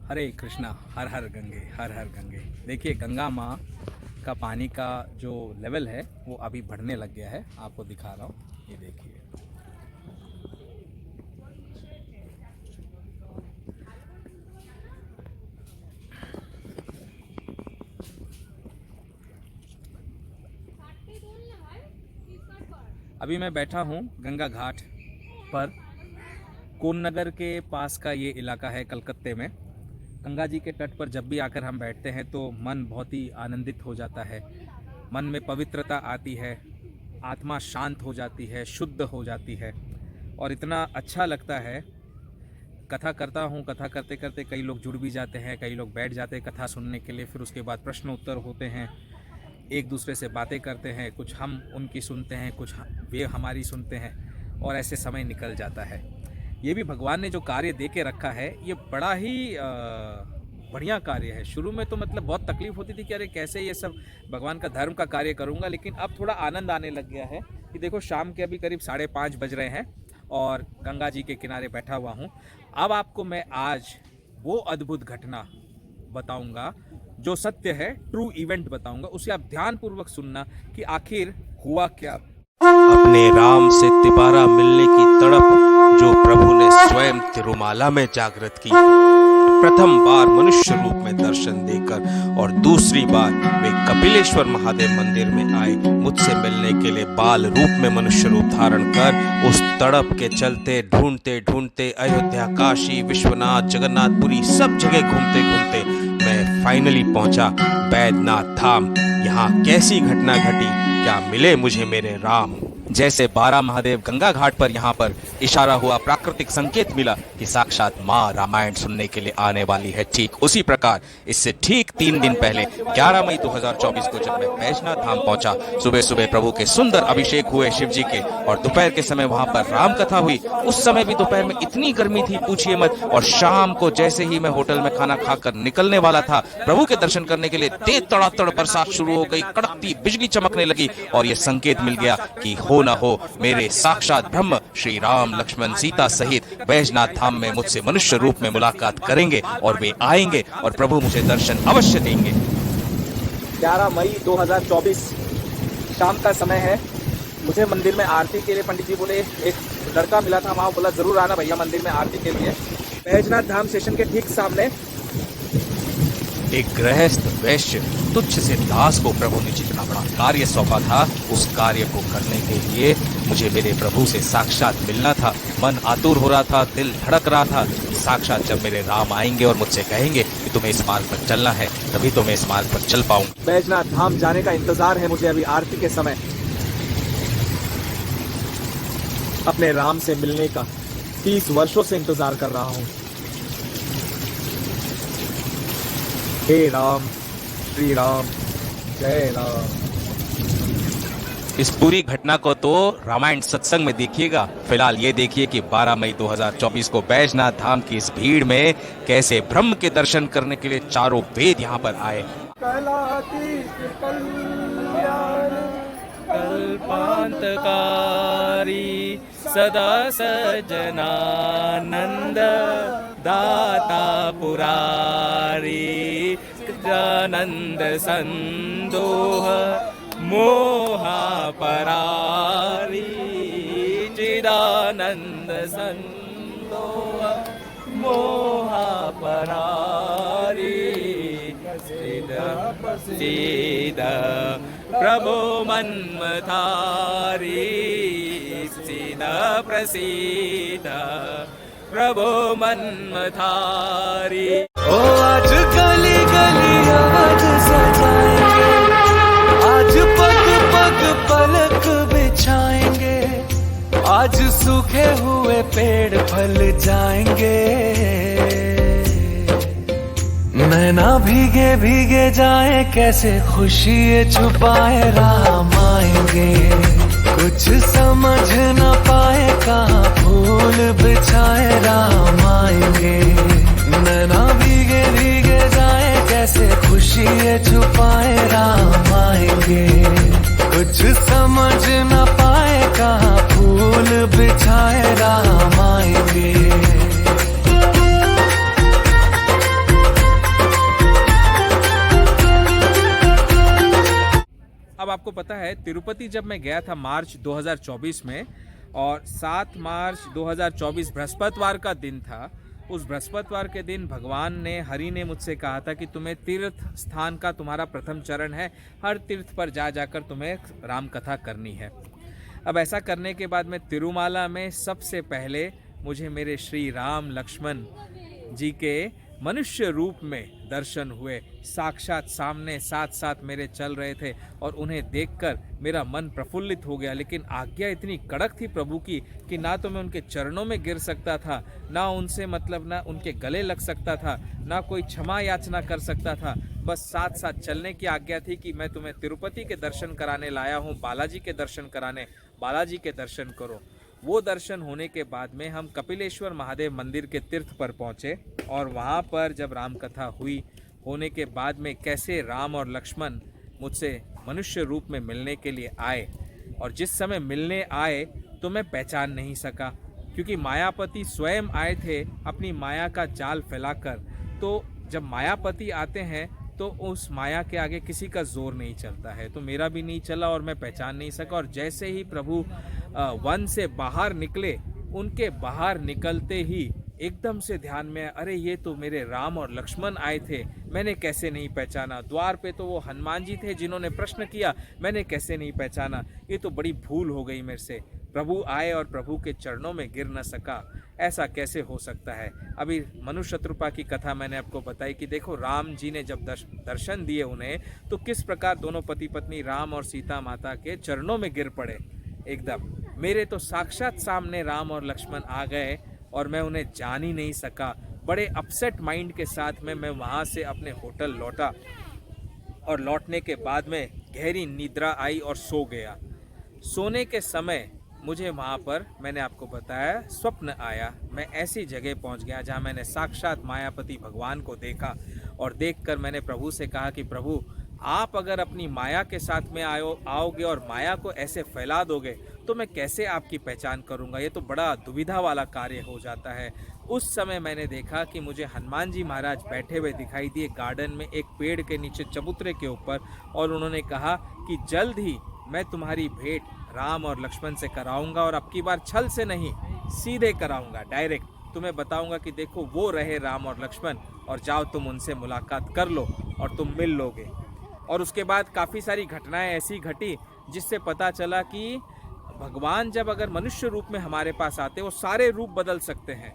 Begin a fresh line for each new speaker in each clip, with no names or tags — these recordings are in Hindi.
हरे कृष्णा, हर हर गंगे, हर हर गंगे। देखिए गंगा माँ का पानी का जो लेवल है वो अभी बढ़ने लग गया है। आपको दिखा रहा हूँ, ये देखिए। अभी मैं बैठा हूँ गंगा घाट पर। कोन नगर के पास का ये इलाका है कलकत्ते में। गंगा जी के तट पर जब भी आकर हम बैठते हैं तो मन बहुत ही आनंदित हो जाता है। मन में पवित्रता आती है, आत्मा शांत हो जाती है, शुद्ध हो जाती है और इतना अच्छा लगता है। कथा करता हूँ, कथा करते करते कई लोग जुड़ भी जाते हैं, कई लोग बैठ जाते हैं कथा सुनने के लिए। फिर उसके बाद प्रश्न उत्तर होते हैं, एक दूसरे से बातें करते हैं, कुछ हम उनकी सुनते हैं, कुछ वे हमारी सुनते हैं और ऐसे समय निकल जाता है। ये भी भगवान ने जो कार्य दे के रखा है ये बड़ा ही बढ़िया कार्य है। शुरू में तो मतलब बहुत तकलीफ होती थी कि अरे कैसे ये सब भगवान का धर्म का कार्य करूँगा, लेकिन अब थोड़ा आनंद आने लग गया है कि देखो शाम के अभी करीब 5:30 बज रहे हैं और गंगा जी के किनारे बैठा हुआ हूँ। अब आपको मैं आज वो अद्भुत घटना बताऊंगा जो सत्य है, ट्रू इवेंट बताऊंगा। उसे आप ध्यानपूर्वक सुनना कि आखिर हुआ क्या।
अपने राम से तिबारा मिलने की तड़प जो प्रभु ने स्वयं तिरुमाला में जागृत की। प्रथम बार मनुष्य रूप में दर्शन देकर और दूसरी बार वे कपिलेश्वर महादेव मंदिर में आए मुझसे मिलने के लिए बाल रूप में मनुष्य रूप धारण कर। उस तड़प के चलते ढूंढते ढूंढते अयोध्या, काशी, विश्वनाथ, जगन्नाथपुरी सब जगह घूमते घूमते मैं फाइनली पहुंचा बैद्यनाथ धाम। यहाँ कैसी घटना घटी, क्या मिले मुझे मेरे राम। जैसे 12 महादेव गंगा घाट पर यहाँ पर इशारा हुआ, प्राकृतिक संकेत मिला कि साक्षात माँ रामायण सुनने के लिए आने वाली है। ठीक उसी प्रकार इससे ठीक 3 दिन पहले 11 मई 2024 को जब मैं बैजनाथ धाम पहुंचा, सुबह सुबह प्रभु के सुंदर अभिषेक हुए शिव जी के और दोपहर के समय वहां पर राम कथा हुई। उस समय भी दोपहर में इतनी गर्मी थी पूछिए मत। और शाम को जैसे ही मैं होटल में खाना खाकर निकलने वाला था, प्रभु के दर्शन करने के लिए तेज तड़ातड़ बरसात शुरू हो गई, कड़कती बिजली चमकने लगी और ये संकेत मिल गया कि हो न हो मेरे साक्षात ब्रह्म श्री राम, लक्ष्मण, सीता सहित बैजनाथ धाम में मुझसे मनुष्य रूप में मुलाकात करेंगे और वे आएंगे और प्रभु मुझे दर्शन अवश्य देंगे।
11 मई 2024 शाम का समय है। मुझे मंदिर में आरती के लिए पंडित जी बोले, एक लड़का मिला था वहाँ, बोला जरूर आना भैया मंदिर में आरती के लिए। बैजनाथ धाम स्टेशन के ठीक सामने
एक गृहस्थ वैश्य तुच्छ से दास को प्रभु ने जितना बड़ा कार्य सौंपा था, उस कार्य को करने के लिए मुझे मेरे प्रभु से साक्षात मिलना था। मन आतुर हो रहा था, दिल धड़क रहा था। साक्षात जब मेरे राम आएंगे और मुझसे कहेंगे कि तुम्हें इस मार्ग पर चलना है, तभी तो मैं इस मार्ग पर चल पाऊंगा।
बैजनाथ धाम जाने का इंतजार है मुझे अभी आरती के समय। अपने राम से मिलने का 30 वर्षों से इंतजार कर रहा हूँ। हे राम, श्री राम, जय राम।
इस पूरी घटना को तो रामायण सत्संग में देखिएगा। फिलहाल ये देखिए कि 12 मई 2024 को बैजनाथ धाम की इस भीड़ में कैसे ब्रह्म के दर्शन करने के लिए चारों वेद यहाँ पर आए।
कल्पांतकारी सदा सज्जनानंद दाता पुरारी आनंद संदोह मोहा परारी चिदानंद संदोह मोहा परारी सीध प्रभो मन्मथारी सीध प्रसीद प्रभो मन्मथारी।
ओ आज गली गली आज सजाएंगे, आज पग पग पलक बिछाएंगे, आज सूखे हुए पेड़ फल जाएंगे। नैना भीगे भीगे जाए, कैसे खुशी छुपाए राम आएंगे। कुछ समझ न पाए कहाँ फूल बिछाए राम आएंगे। नैना भीगे भीगे जाए, कैसे खुशी छुपाए राम आएंगे। कुछ समझ न पाए कहाँ फूल बिछाए राम आएंगे।
आपको पता है तिरुपति जब मैं गया था मार्च 2024 में, और 7 मार्च 2024 बृहस्पतिवार का दिन था। उस बृहस्पतिवार के दिन भगवान ने, हरि ने मुझसे कहा था कि तुम्हें तीर्थ स्थान का तुम्हारा प्रथम चरण है, हर तीर्थ पर जा जाकर तुम्हें राम कथा करनी है। अब ऐसा करने के बाद में तिरुमाला में सबसे पहले मुझे मेरे श्री राम लक्ष्मण जी के मनुष्य रूप में दर्शन हुए। साक्षात सामने साथ साथ मेरे चल रहे थे और उन्हें देखकर मेरा मन प्रफुल्लित हो गया। लेकिन आज्ञा इतनी कड़क थी प्रभु की कि ना तो मैं उनके चरणों में गिर सकता था, ना उनसे मतलब ना उनके गले लग सकता था, ना कोई क्षमा याचना कर सकता था। बस साथ साथ चलने की आज्ञा थी कि मैं तुम्हें तिरुपति के दर्शन कराने लाया हूँ, बालाजी के दर्शन कराने, बालाजी के दर्शन करो। वो दर्शन होने के बाद में हम कपिलेश्वर महादेव मंदिर के तीर्थ पर पहुँचे, और वहाँ पर जब राम कथा हुई होने के बाद में कैसे राम और लक्ष्मण मुझसे मनुष्य रूप में मिलने के लिए आए, और जिस समय मिलने आए तो मैं पहचान नहीं सका, क्योंकि मायापति स्वयं आए थे अपनी माया का जाल फैलाकर। तो जब मायापति आते हैं तो उस माया के आगे किसी का जोर नहीं चलता है, तो मेरा भी नहीं चला और मैं पहचान नहीं सका। और जैसे ही प्रभु वन से बाहर निकले, उनके बाहर निकलते ही एकदम से ध्यान में, अरे ये तो मेरे राम और लक्ष्मण आए थे, मैंने कैसे नहीं पहचाना। द्वार पे तो वो हनुमान जी थे जिन्होंने प्रश्न किया, मैंने कैसे नहीं पहचाना, ये तो बड़ी भूल हो गई मेरे से। प्रभु आए और प्रभु के चरणों में गिर न सका, ऐसा कैसे हो सकता है। अभी मनु शत्रुपा की कथा मैंने आपको बताई कि देखो राम जी ने जब दर्शन दिए उन्हें, तो किस प्रकार दोनों पति पत्नी राम और सीता माता के चरणों में गिर पड़े। एकदम मेरे तो साक्षात सामने राम और लक्ष्मण आ गए और मैं उन्हें जान ही नहीं सका। बड़े अपसेट माइंड के साथ में मैं वहाँ से अपने होटल लौटा, और लौटने के बाद में गहरी निद्रा आई और सो गया। सोने के समय मुझे वहाँ पर, मैंने आपको बताया, स्वप्न आया। मैं ऐसी जगह पहुँच गया जहाँ मैंने साक्षात मायापति भगवान को देखा, और देखकर मैंने प्रभु से कहा कि प्रभु आप अगर अपनी माया के साथ में आओगे और माया को ऐसे फैला दोगे तो मैं कैसे आपकी पहचान करूंगा, ये तो बड़ा दुविधा वाला कार्य हो जाता है। उस समय मैंने देखा कि मुझे हनुमान जी महाराज बैठे हुए दिखाई दिए गार्डन में एक पेड़ के नीचे चबूतरे के ऊपर, और उन्होंने कहा कि जल्द ही मैं तुम्हारी भेंट राम और लक्ष्मण से कराऊंगा, और अब की बार छल से नहीं, सीधे कराऊंगा, डायरेक्ट तुम्हें बताऊंगा कि देखो वो रहे राम और लक्ष्मण, और जाओ तुम उनसे मुलाकात कर लो और तुम मिल लोगे। और उसके बाद काफ़ी सारी घटनाएं ऐसी घटी जिससे पता चला कि भगवान जब अगर मनुष्य रूप में हमारे पास आते, वो सारे रूप बदल सकते हैं।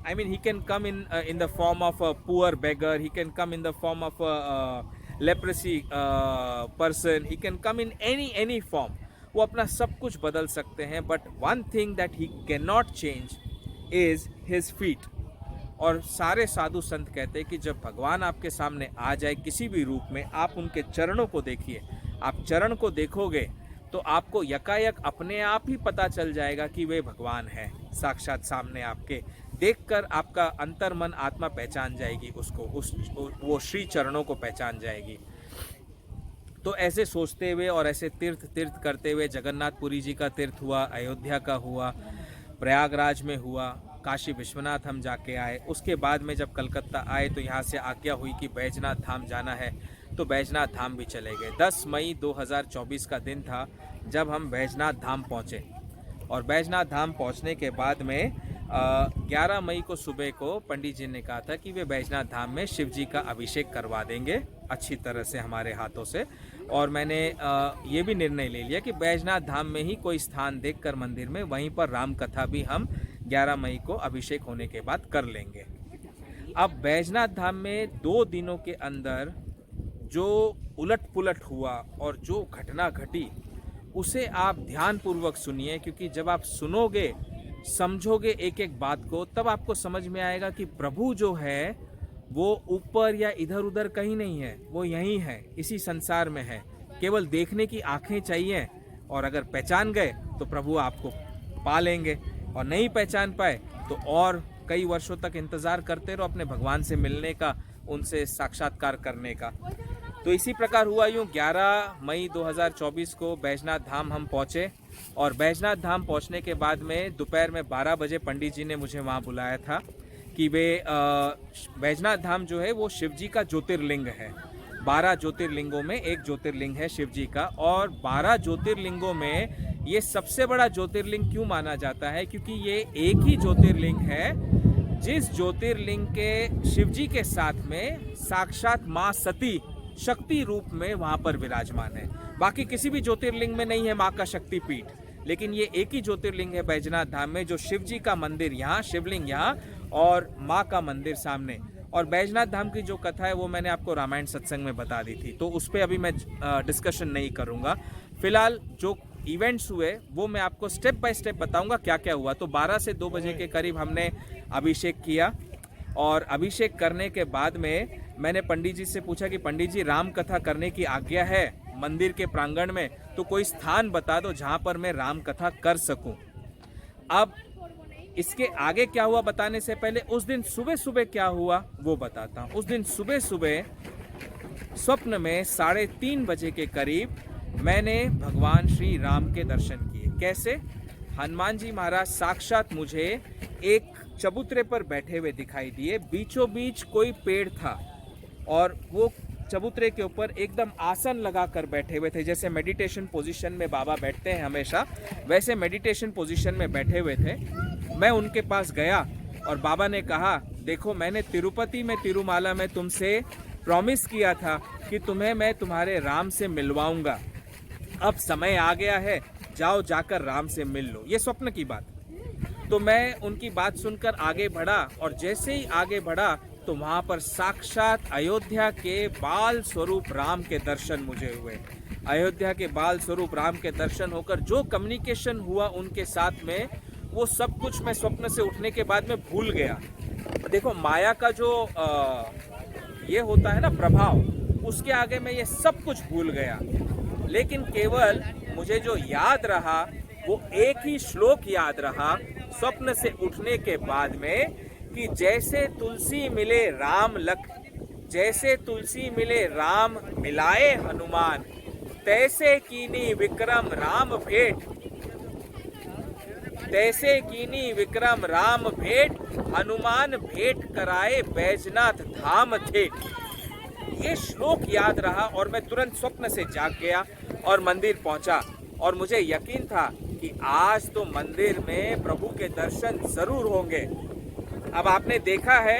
I mean, he can come in the form of a poor beggar, he can come in the form of a leprosy person, he can come in any form. वो अपना सब कुछ बदल सकते हैं, but one thing that he cannot change is his feet. और सारे साधु संत कहते हैं कि जब भगवान आपके सामने आ जाए किसी भी रूप में, आप उनके चरणों को देखिए। आप चरण को देखोगे तो आपको यकायक अपने आप ही पता चल जाएगा कि वे भगवान हैं, साक्षात सामने आपके। देखकर आपका अंतर मन आत्मा पहचान जाएगी उसको, वो श्री चरणों को पहचान जाएगी। तो ऐसे सोचते हुए और ऐसे तीर्थ करते हुए जगन्नाथपुरी जी का तीर्थ हुआ, अयोध्या का हुआ, प्रयागराज में हुआ, काशी विश्वनाथ हम जाके आए। उसके बाद में जब कलकत्ता आए तो यहाँ से आज्ञा हुई कि बैजनाथ धाम जाना है, तो बैजनाथ धाम भी चले गए। 10 मई 2024 का दिन था जब हम बैजनाथ धाम पहुँचे, और बैजनाथ धाम पहुँचने के बाद में 11 मई को सुबह को पंडित जी ने कहा था कि वे बैजनाथ धाम में शिव जी का अभिषेक करवा देंगे अच्छी तरह से हमारे हाथों से। और मैंने ये भी निर्णय ले लिया कि बैजनाथ धाम में ही कोई स्थान देखकर मंदिर में, वहीं पर राम कथा भी हम 11 मई को अभिषेक होने के बाद कर लेंगे। अब बैजनाथ धाम में 2 दिनों के अंदर जो उलट पुलट हुआ और जो घटना घटी, उसे आप ध्यानपूर्वक सुनिए, क्योंकि जब आप सुनोगे, समझोगे एक एक बात को, तब आपको समझ में आएगा कि प्रभु जो है वो ऊपर या इधर उधर कहीं नहीं है, वो यहीं है, इसी संसार में है। केवल देखने की आंखें चाहिए, और अगर पहचान गए तो प्रभु आपको पा लेंगे, और नहीं पहचान पाए तो और कई वर्षों तक इंतज़ार करते रहो अपने भगवान से मिलने का, उनसे साक्षात्कार करने का। तो इसी प्रकार हुआ। यूँ 11 मई 2024 को बैजनाथ धाम हम पहुँचे, और बैजनाथ धाम पहुँचने के बाद में दोपहर में 12 बजे पंडित जी ने मुझे वहाँ बुलाया था कि वे बैजनाथ धाम जो है वो शिव जी का ज्योतिर्लिंग है। 12 ज्योतिर्लिंगों में एक ज्योतिर्लिंग है शिव जी का। और 12 ज्योतिर्लिंगों में ये सबसे बड़ा ज्योतिर्लिंग क्यों माना जाता है? क्योंकि ये एक ही ज्योतिर्लिंग है जिस ज्योतिर्लिंग के शिव जी के साथ में साक्षात माँ सती शक्ति रूप में वहां पर विराजमान है। बाकी किसी भी ज्योतिर्लिंग में नहीं है माँ का शक्तिपीठ, लेकिन ये एक ही ज्योतिर्लिंग है बैजनाथ धाम में, जो शिव जी का मंदिर यहाँ, शिवलिंग यहाँ और माँ का मंदिर सामने। और बैजनाथ धाम की जो कथा है वो मैंने आपको रामायण सत्संग में बता दी थी, तो उस पर अभी मैं डिस्कशन नहीं करूँगा। फिलहाल जो इवेंट्स हुए वो मैं आपको स्टेप बाय स्टेप बताऊंगा क्या क्या हुआ। तो 12 से 2 बजे के करीब हमने अभिषेक किया, और अभिषेक करने के बाद में मैंने पंडित जी से पूछा कि पंडित जी, राम कथा करने की आज्ञा है मंदिर के प्रांगण में, तो कोई स्थान बता दो जहां पर मैं राम कथा कर सकूं। अब इसके आगे क्या हुआ बताने से पहले उस दिन सुबह सुबह क्या हुआ वो बताता हूं। उस दिन सुबह सुबह स्वप्न में 3:30 बजे के करीब मैंने भगवान श्री राम के दर्शन किए। कैसे? हनुमान जी महाराज साक्षात मुझे एक चबूतरे पर बैठे हुए दिखाई दिए। बीचों बीच कोई पेड़ था और वो चबूतरे के ऊपर एकदम आसन लगा कर बैठे हुए थे, जैसे मेडिटेशन पोजीशन में बाबा बैठते हैं हमेशा, वैसे मेडिटेशन पोजीशन में बैठे हुए थे। मैं उनके पास गया और बाबा ने कहा, देखो मैंने तिरुपति में तिरुमाला में तुमसे प्रॉमिस किया था कि तुम्हें मैं तुम्हारे राम से मिलवाऊंगा। अब समय आ गया है, जाओ जाकर राम से मिल लो। ये स्वप्न की बात। तो मैं उनकी बात सुनकर आगे बढ़ा, और जैसे ही आगे बढ़ा तो वहां पर साक्षात अयोध्या के बाल स्वरूप राम के दर्शन मुझे हुए। अयोध्या के बाल स्वरूप राम के दर्शन होकर जो कम्युनिकेशन हुआ उनके साथ में, वो सब कुछ मैं स्वप्न से उठने के बाद में भूल गया। देखो माया का जो ये होता है ना प्रभाव, उसके आगे मैं ये सब कुछ भूल गया। लेकिन केवल मुझे जो याद रहा वो एक ही श्लोक याद रहा स्वप्न से उठने के बाद में, कि जैसे तुलसी मिले राम जैसे तुलसी मिले राम मिलाए हनुमान, तैसे कीनी विक्रम राम भेंट, तैसे कीनी विक्रम राम भेंट, हनुमान भेंट कराए बैजनाथ धाम ठेठ। ये श्लोक याद रहा और मैं तुरंत स्वप्न से जाग गया और मंदिर पहुंचा, और मुझे यकीन था कि आज तो मंदिर में प्रभु के दर्शन जरूर होंगे। अब आपने देखा है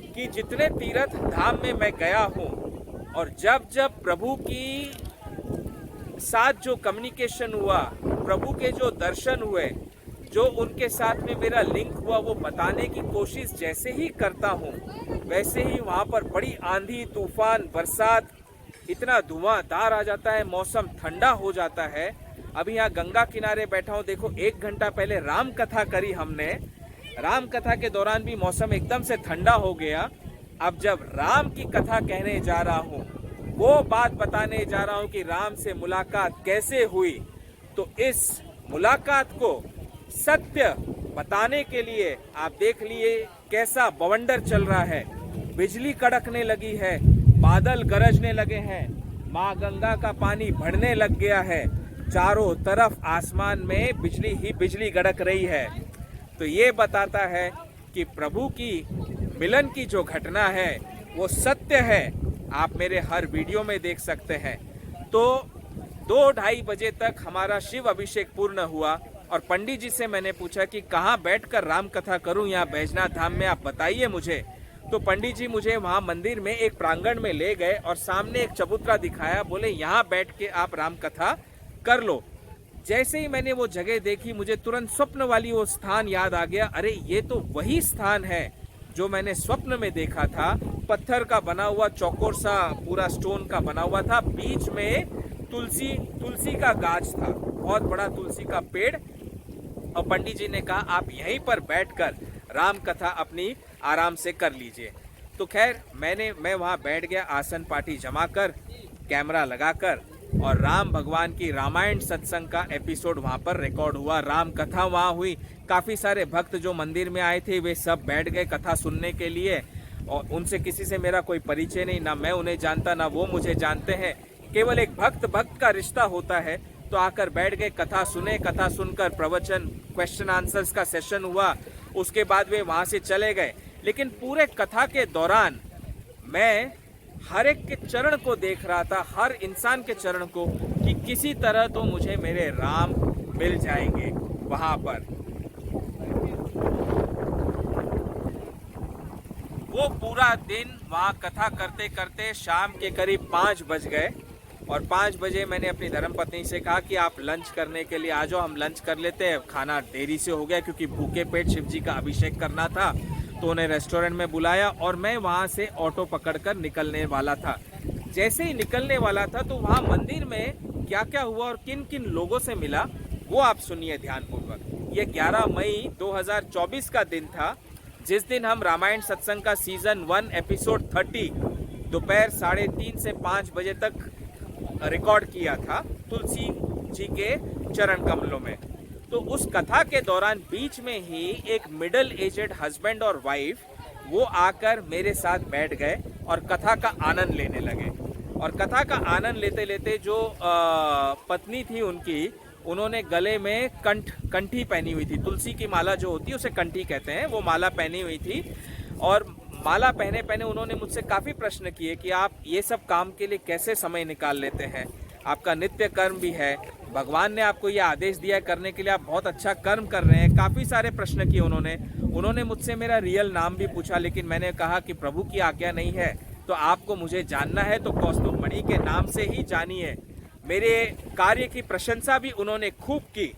कि जितने तीर्थ धाम में मैं गया हूं, और जब जब प्रभु की साथ जो कम्युनिकेशन हुआ, प्रभु के जो दर्शन हुए, जो उनके साथ में मेरा लिंक हुआ, वो बताने की कोशिश जैसे ही करता हूं, वैसे ही वहां पर बड़ी आंधी तूफान बरसात, इतना धुआंधार आ जाता है, मौसम ठंडा हो जाता है। अभी यहाँ गंगा किनारे बैठा हूँ, देखो 1 घंटा पहले राम कथा करी हमने। राम कथा के दौरान भी मौसम एकदम से ठंडा हो गया। अब जब राम की कथा कहने जा रहा हूँ, वो बात बताने जा रहा हूँ कि राम से मुलाकात कैसे हुई, तो इस मुलाकात को सत्य बताने के लिए आप देख लिए कैसा बवंडर चल रहा है। बिजली कड़कने लगी है, बादल गरजने लगे हैं, माँ गंगा का पानी बढ़ने लग गया है, चारों तरफ आसमान में बिजली ही बिजली गड़क रही है। तो ये बताता है कि प्रभु की मिलन की जो घटना है वो सत्य है। आप मेरे हर वीडियो में देख सकते हैं। तो 2-2:30 बजे तक हमारा शिव अभिषेक पूर्ण हुआ, और पंडित जी से मैंने पूछा कि कहाँ बैठकर राम कथा करूं यहाँ बैजनाथ धाम में, आप बताइए मुझे। तो पंडित जी मुझे वहाँ मंदिर में एक प्रांगण में ले गए और सामने एक चबूतरा दिखाया, बोले यहाँ बैठ के आप राम कथा कर लो। जैसे ही मैंने वो जगह देखी, मुझे तुरंत स्वप्न वाली वो स्थान याद आ गया। अरे ये तो वही स्थान है जो मैंने स्वप्न में देखा था। पत्थर का बना हुआ चौकोर सा पूरा स्टोन का बना हुआ था, बीच में तुलसी का गाछ था, बहुत बड़ा तुलसी का पेड़। और पंडित जी ने कहा आप यहीं पर बैठकर राम कथा अपनी आराम से कर लीजिए। तो खैर मैं वहाँ बैठ गया, आसन पाटी जमा कर, कैमरा लगाकर, और राम भगवान की रामायण सत्संग का एपिसोड वहाँ पर रिकॉर्ड हुआ। राम कथा वहाँ हुई। काफ़ी सारे भक्त जो मंदिर में आए थे वे सब बैठ गए कथा सुनने के लिए, और उनसे किसी से मेरा कोई परिचय नहीं, ना मैं उन्हें जानता ना वो मुझे जानते हैं। केवल एक भक्त का रिश्ता होता है। तो आकर बैठ गए, कथा सुने, कथा सुनकर प्रवचन क्वेश्चन आंसर्स का सेशन हुआ। उसके बाद वे वहाँ से चले गए। लेकिन पूरे कथा के दौरान मैं हर एक के चरण को देख रहा था, हर इंसान के चरण को, कि किसी तरह तो मुझे मेरे राम मिल जाएंगे वहां पर। वो पूरा दिन वहाँ कथा करते करते शाम के करीब 5 बज गए और 5 बजे मैंने अपनी धर्मपत्नी से कहा कि आप लंच करने के लिए आ जाओ, हम लंच कर लेते हैं। खाना देरी से हो गया क्योंकि भूखे पेट शिव जी का अभिषेक करना था, तो उन्हें रेस्टोरेंट में बुलाया और मैं वहाँ से ऑटो पकड़कर निकलने वाला था। जैसे ही निकलने वाला था तो वहाँ मंदिर में क्या क्या हुआ और किन किन लोगों से मिला वो आप सुनिए ध्यानपूर्वक। ये 11 मई 2024 का दिन था, जिस दिन हम रामायण सत्संग का सीजन 1 एपिसोड 30 दोपहर 3:30 से 5 बजे तक रिकॉर्ड किया था तुलसी जी के चरण कमलों में। तो उस कथा के दौरान बीच में ही एक मिडिल एजेड हस्बैंड और वाइफ वो आकर मेरे साथ बैठ गए और कथा का आनंद लेने लगे। और कथा का आनंद लेते लेते जो पत्नी थी उनकी, उन्होंने गले में कंठी पहनी हुई थी। तुलसी की माला जो होती है उसे कंठी कहते हैं, वो माला पहनी हुई थी। और माला पहने पहने उन्होंने मुझसे काफ़ी प्रश्न किए कि आप ये सब काम के लिए कैसे समय निकाल लेते हैं, आपका नित्य कर्म भी है, भगवान ने आपको ये आदेश दिया है करने के लिए, आप बहुत अच्छा कर्म कर रहे हैं। काफ़ी सारे प्रश्न किए उन्होंने मुझसे मेरा रियल नाम भी पूछा, लेकिन मैंने कहा कि प्रभु की आज्ञा नहीं है तो आपको मुझे जानना है तो कौस्तुभ मणि के नाम से ही जानिए। मेरे कार्य की प्रशंसा भी उन्होंने खूब की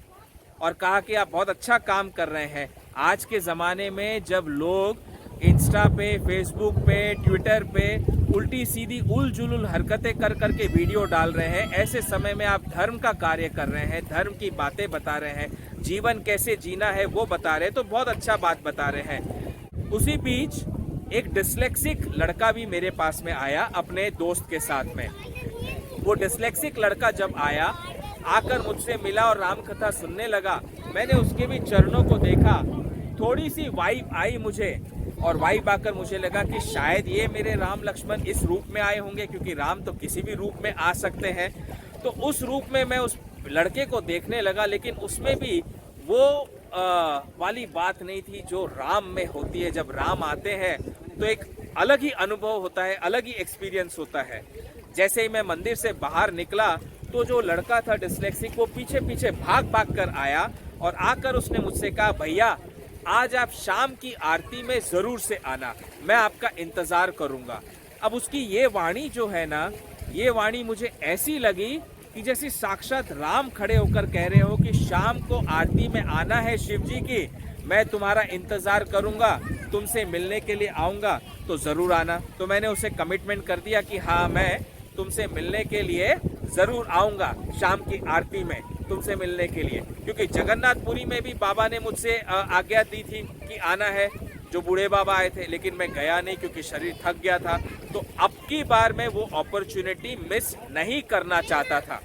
और कहा कि आप बहुत अच्छा काम कर रहे हैं। आज के ज़माने में जब लोग इंस्टा पे, फेसबुक पे, ट्विटर पे उल्टी सीधी उल जुलुल हरकतें कर करके वीडियो डाल रहे हैं, ऐसे समय में आप धर्म का कार्य कर रहे हैं, धर्म की बातें बता रहे हैं, जीवन कैसे जीना है वो बता रहे हैं, तो बहुत अच्छा बात बता रहे हैं। उसी बीच एक डिस्लेक्सिक लड़का भी मेरे पास में आया अपने दोस्त के साथ में। वो डिस्लेक्सिक लड़का जब आया, आकर मुझसे मिला और राम कथा सुनने लगा, मैंने उसके भी चरणों को देखा, थोड़ी सी वाइब आई मुझे, और वाइब आकर मुझे लगा कि शायद ये मेरे राम लक्ष्मण इस रूप में आए होंगे, क्योंकि राम तो किसी भी रूप में आ सकते हैं। तो उस रूप में मैं उस लड़के को देखने लगा, लेकिन उसमें भी वो वाली बात नहीं थी जो राम में होती है। जब राम आते हैं तो एक अलग ही अनुभव होता है, अलग ही एक्सपीरियंस होता है। जैसे ही मैं मंदिर से बाहर निकला तो जो लड़का था डिस्लेक्सिक, वो पीछे पीछे भाग भाग कर आया और आकर उसने मुझसे कहा, भैया आज आप शाम की आरती में ज़रूर से आना, मैं आपका इंतज़ार करूँगा। अब उसकी ये वाणी जो है ना, ये वाणी मुझे ऐसी लगी कि जैसे साक्षात राम खड़े होकर कह रहे हो कि शाम को आरती में आना है शिव जी की, मैं तुम्हारा इंतज़ार करूँगा, तुमसे मिलने के लिए आऊँगा, तो ज़रूर आना। तो मैंने उसे कमिटमेंट कर दिया कि हाँ, मैं तुमसे मिलने के लिए ज़रूर आऊँगा शाम की आरती में तुमसे मिलने के लिए। क्योंकि जगन्नाथपुरी में भी बाबा ने मुझसे आज्ञा दी थी कि आना है, जो बूढ़े बाबा आए थे, लेकिन मैं गया नहीं क्योंकि शरीर थक गया था। तो अब की बार मैं वो अपॉर्चुनिटी मिस नहीं करना चाहता था।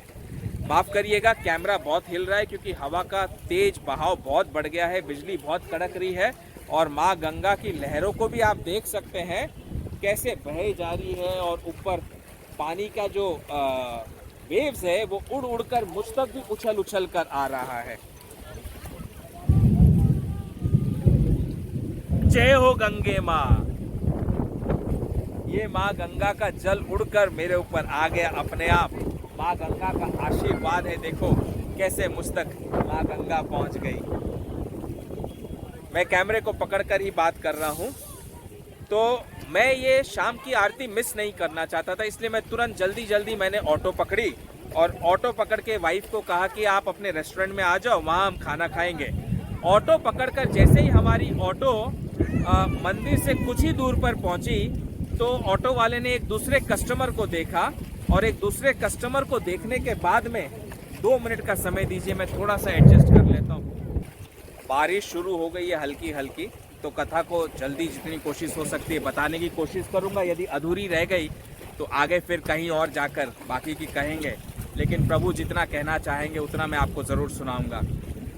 माफ़ करिएगा, कैमरा बहुत हिल रहा है क्योंकि हवा का तेज बहाव बहुत बढ़ गया है, बिजली बहुत कड़क रही है और माँ गंगा की लहरों को भी आप देख सकते हैं कैसे बहे जा रही है, और ऊपर पानी का जो वेव्स है वो उड़ उड़ कर मुझ तक भी उछल उछल कर आ रहा है। जय हो गंगे माँ। ये माँ गंगा का जल उड़कर मेरे ऊपर आ गया अपने आप। माँ गंगा का आशीर्वाद है, देखो कैसे मुझ तक माँ गंगा पहुंच गई। मैं कैमरे को पकड़कर ही बात कर रहा हूँ। तो मैं ये शाम की आरती मिस नहीं करना चाहता था, इसलिए मैं तुरंत जल्दी मैंने ऑटो पकड़ी और ऑटो पकड़ के वाइफ को कहा कि आप अपने रेस्टोरेंट में आ जाओ, वहाँ हम खाना खाएंगे। ऑटो पकड़कर जैसे ही हमारी ऑटो मंदिर से कुछ ही दूर पर पहुँची तो ऑटो वाले ने एक दूसरे कस्टमर को देखा, और एक दूसरे कस्टमर को देखने के बाद में 2 मिनट का समय दीजिए, मैं थोड़ा सा एडजस्ट कर लेता हूँ। बारिश शुरू हो गई है हल्की हल्की, तो कथा को जल्दी जितनी कोशिश हो सकती है बताने की कोशिश करूंगा। यदि अधूरी रह गई तो आगे फिर कहीं और जाकर बाकी की कहेंगे, लेकिन प्रभु जितना कहना चाहेंगे उतना मैं आपको ज़रूर सुनाऊंगा।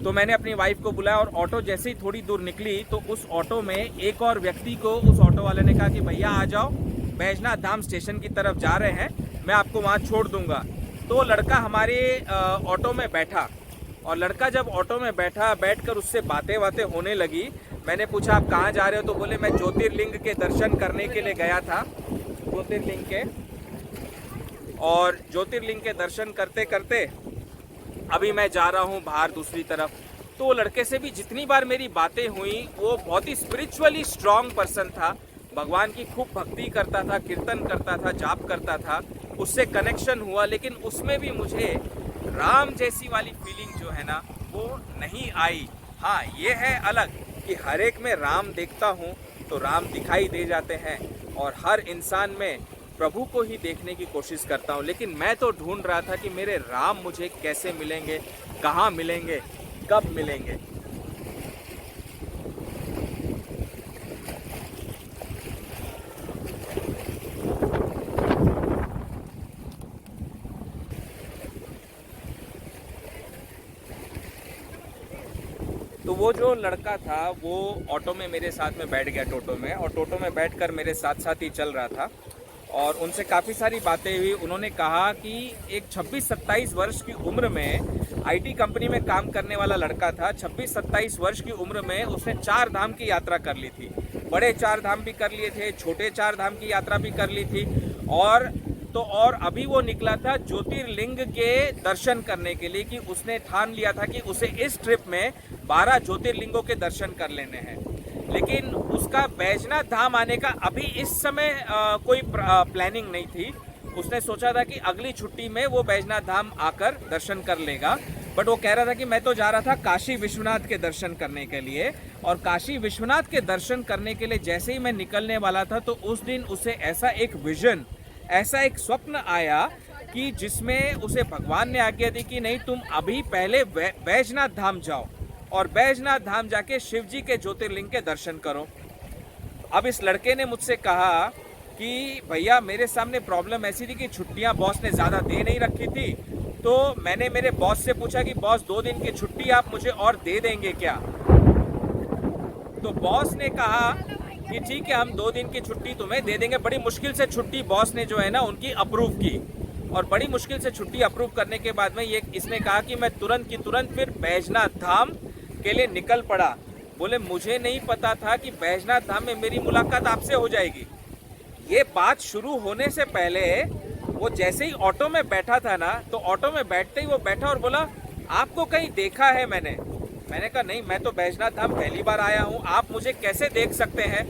तो मैंने अपनी वाइफ को बुलाया और ऑटो जैसे ही थोड़ी दूर निकली तो उस ऑटो में एक और व्यक्ति को उस ऑटो वाले ने कहा कि भैया आ जाओ, बैजनाथ धाम स्टेशन की तरफ जा रहे हैं, मैं आपको वहाँ छोड़ दूँगा। तो लड़का हमारे ऑटो में बैठा, और लड़का जब ऑटो में बैठकर उससे बातें होने लगी। मैंने पूछा आप कहाँ जा रहे हो, तो बोले मैं ज्योतिर्लिंग के दर्शन करने के लिए गया था। ज्योतिर्लिंग के, और ज्योतिर्लिंग के दर्शन करते करते अभी मैं जा रहा हूँ बाहर दूसरी तरफ। तो वो लड़के से भी जितनी बार मेरी बातें हुई, वो बहुत ही स्पिरिचुअली स्ट्रांग पर्सन था, भगवान की खूब भक्ति करता था, कीर्तन करता था, जाप करता था, उससे कनेक्शन हुआ। लेकिन उसमें भी मुझे राम जैसी वाली फीलिंग जो है ना वो नहीं आई। हाँ, ये है अलग कि हर एक में राम देखता हूँ तो राम दिखाई दे जाते हैं, और हर इंसान में प्रभु को ही देखने की कोशिश करता हूँ। लेकिन मैं तो ढूंढ रहा था कि मेरे राम मुझे कैसे मिलेंगे, कहाँ मिलेंगे, कब मिलेंगे। तो वो जो लड़का था वो ऑटो में मेरे साथ में बैठ गया, टोटो में, और टोटो में बैठकर मेरे साथ साथ ही चल रहा था, और उनसे काफ़ी सारी बातें हुई। उन्होंने कहा कि एक 26-27 वर्ष की उम्र में आईटी कंपनी में काम करने वाला लड़का था। 26-27 वर्ष की उम्र में उसने 4 धाम की यात्रा कर ली थी, बड़े 4 धाम भी कर लिए थे, छोटे 4 धाम की यात्रा भी कर ली थी, और अभी वो निकला था ज्योतिर्लिंग के दर्शन करने के लिए, कि उसने ठान लिया था कि उसे इस ट्रिप में 12 ज्योतिर्लिंगों के दर्शन कर लेने हैं। लेकिन उसका बैजनाथ धाम आने का अभी इस समय कोई प्लानिंग नहीं थी। उसने सोचा था कि अगली छुट्टी में वो बैजनाथ धाम आकर दर्शन कर लेगा, बट वो कह रहा था कि मैं तो जा रहा था काशी विश्वनाथ के दर्शन करने के लिए, और काशी विश्वनाथ के दर्शन करने के लिए जैसे ही मैं निकलने वाला था तो उस दिन उसे ऐसा एक विजन, ऐसा एक स्वप्न आया कि जिसमें उसे भगवान ने आज्ञा दी कि नहीं, तुम अभी पहले बैजनाथ धाम जाओ और बैजनाथ धाम जाके शिव जी के ज्योतिर्लिंग के दर्शन करो। अब इस लड़के ने मुझसे कहा कि भैया मेरे सामने प्रॉब्लम ऐसी थी कि छुट्टियां बॉस ने ज़्यादा दे नहीं रखी थी, तो मैंने मेरे बॉस से पूछा कि बॉस 2 दिन की छुट्टी आप मुझे और दे देंगे क्या। तो बॉस ने कहा कि ठीक है, हम 2 दिन की छुट्टी तुम्हें दे देंगे। बड़ी मुश्किल से छुट्टी बॉस ने जो है ना उनकी अप्रूव की, और बड़ी मुश्किल से छुट्टी अप्रूव करने के बाद में इसने कहा कि मैं तुरंत की तुरंत फिर बैजनाथ धाम के लिए निकल पड़ा। बोले मुझे नहीं पता था कि बैजनाथ धाम में मेरी मुलाकात आपसे हो जाएगी। ये बात शुरू होने से पहले वो जैसे ही ऑटो में बैठा था ना, तो ऑटो में बैठते ही वो बैठा और बोला आपको कहीं देखा है मैंने कहा नहीं, मैं तो बैजनाथ धाम पहली बार आया हूँ, आप मुझे कैसे देख सकते हैं।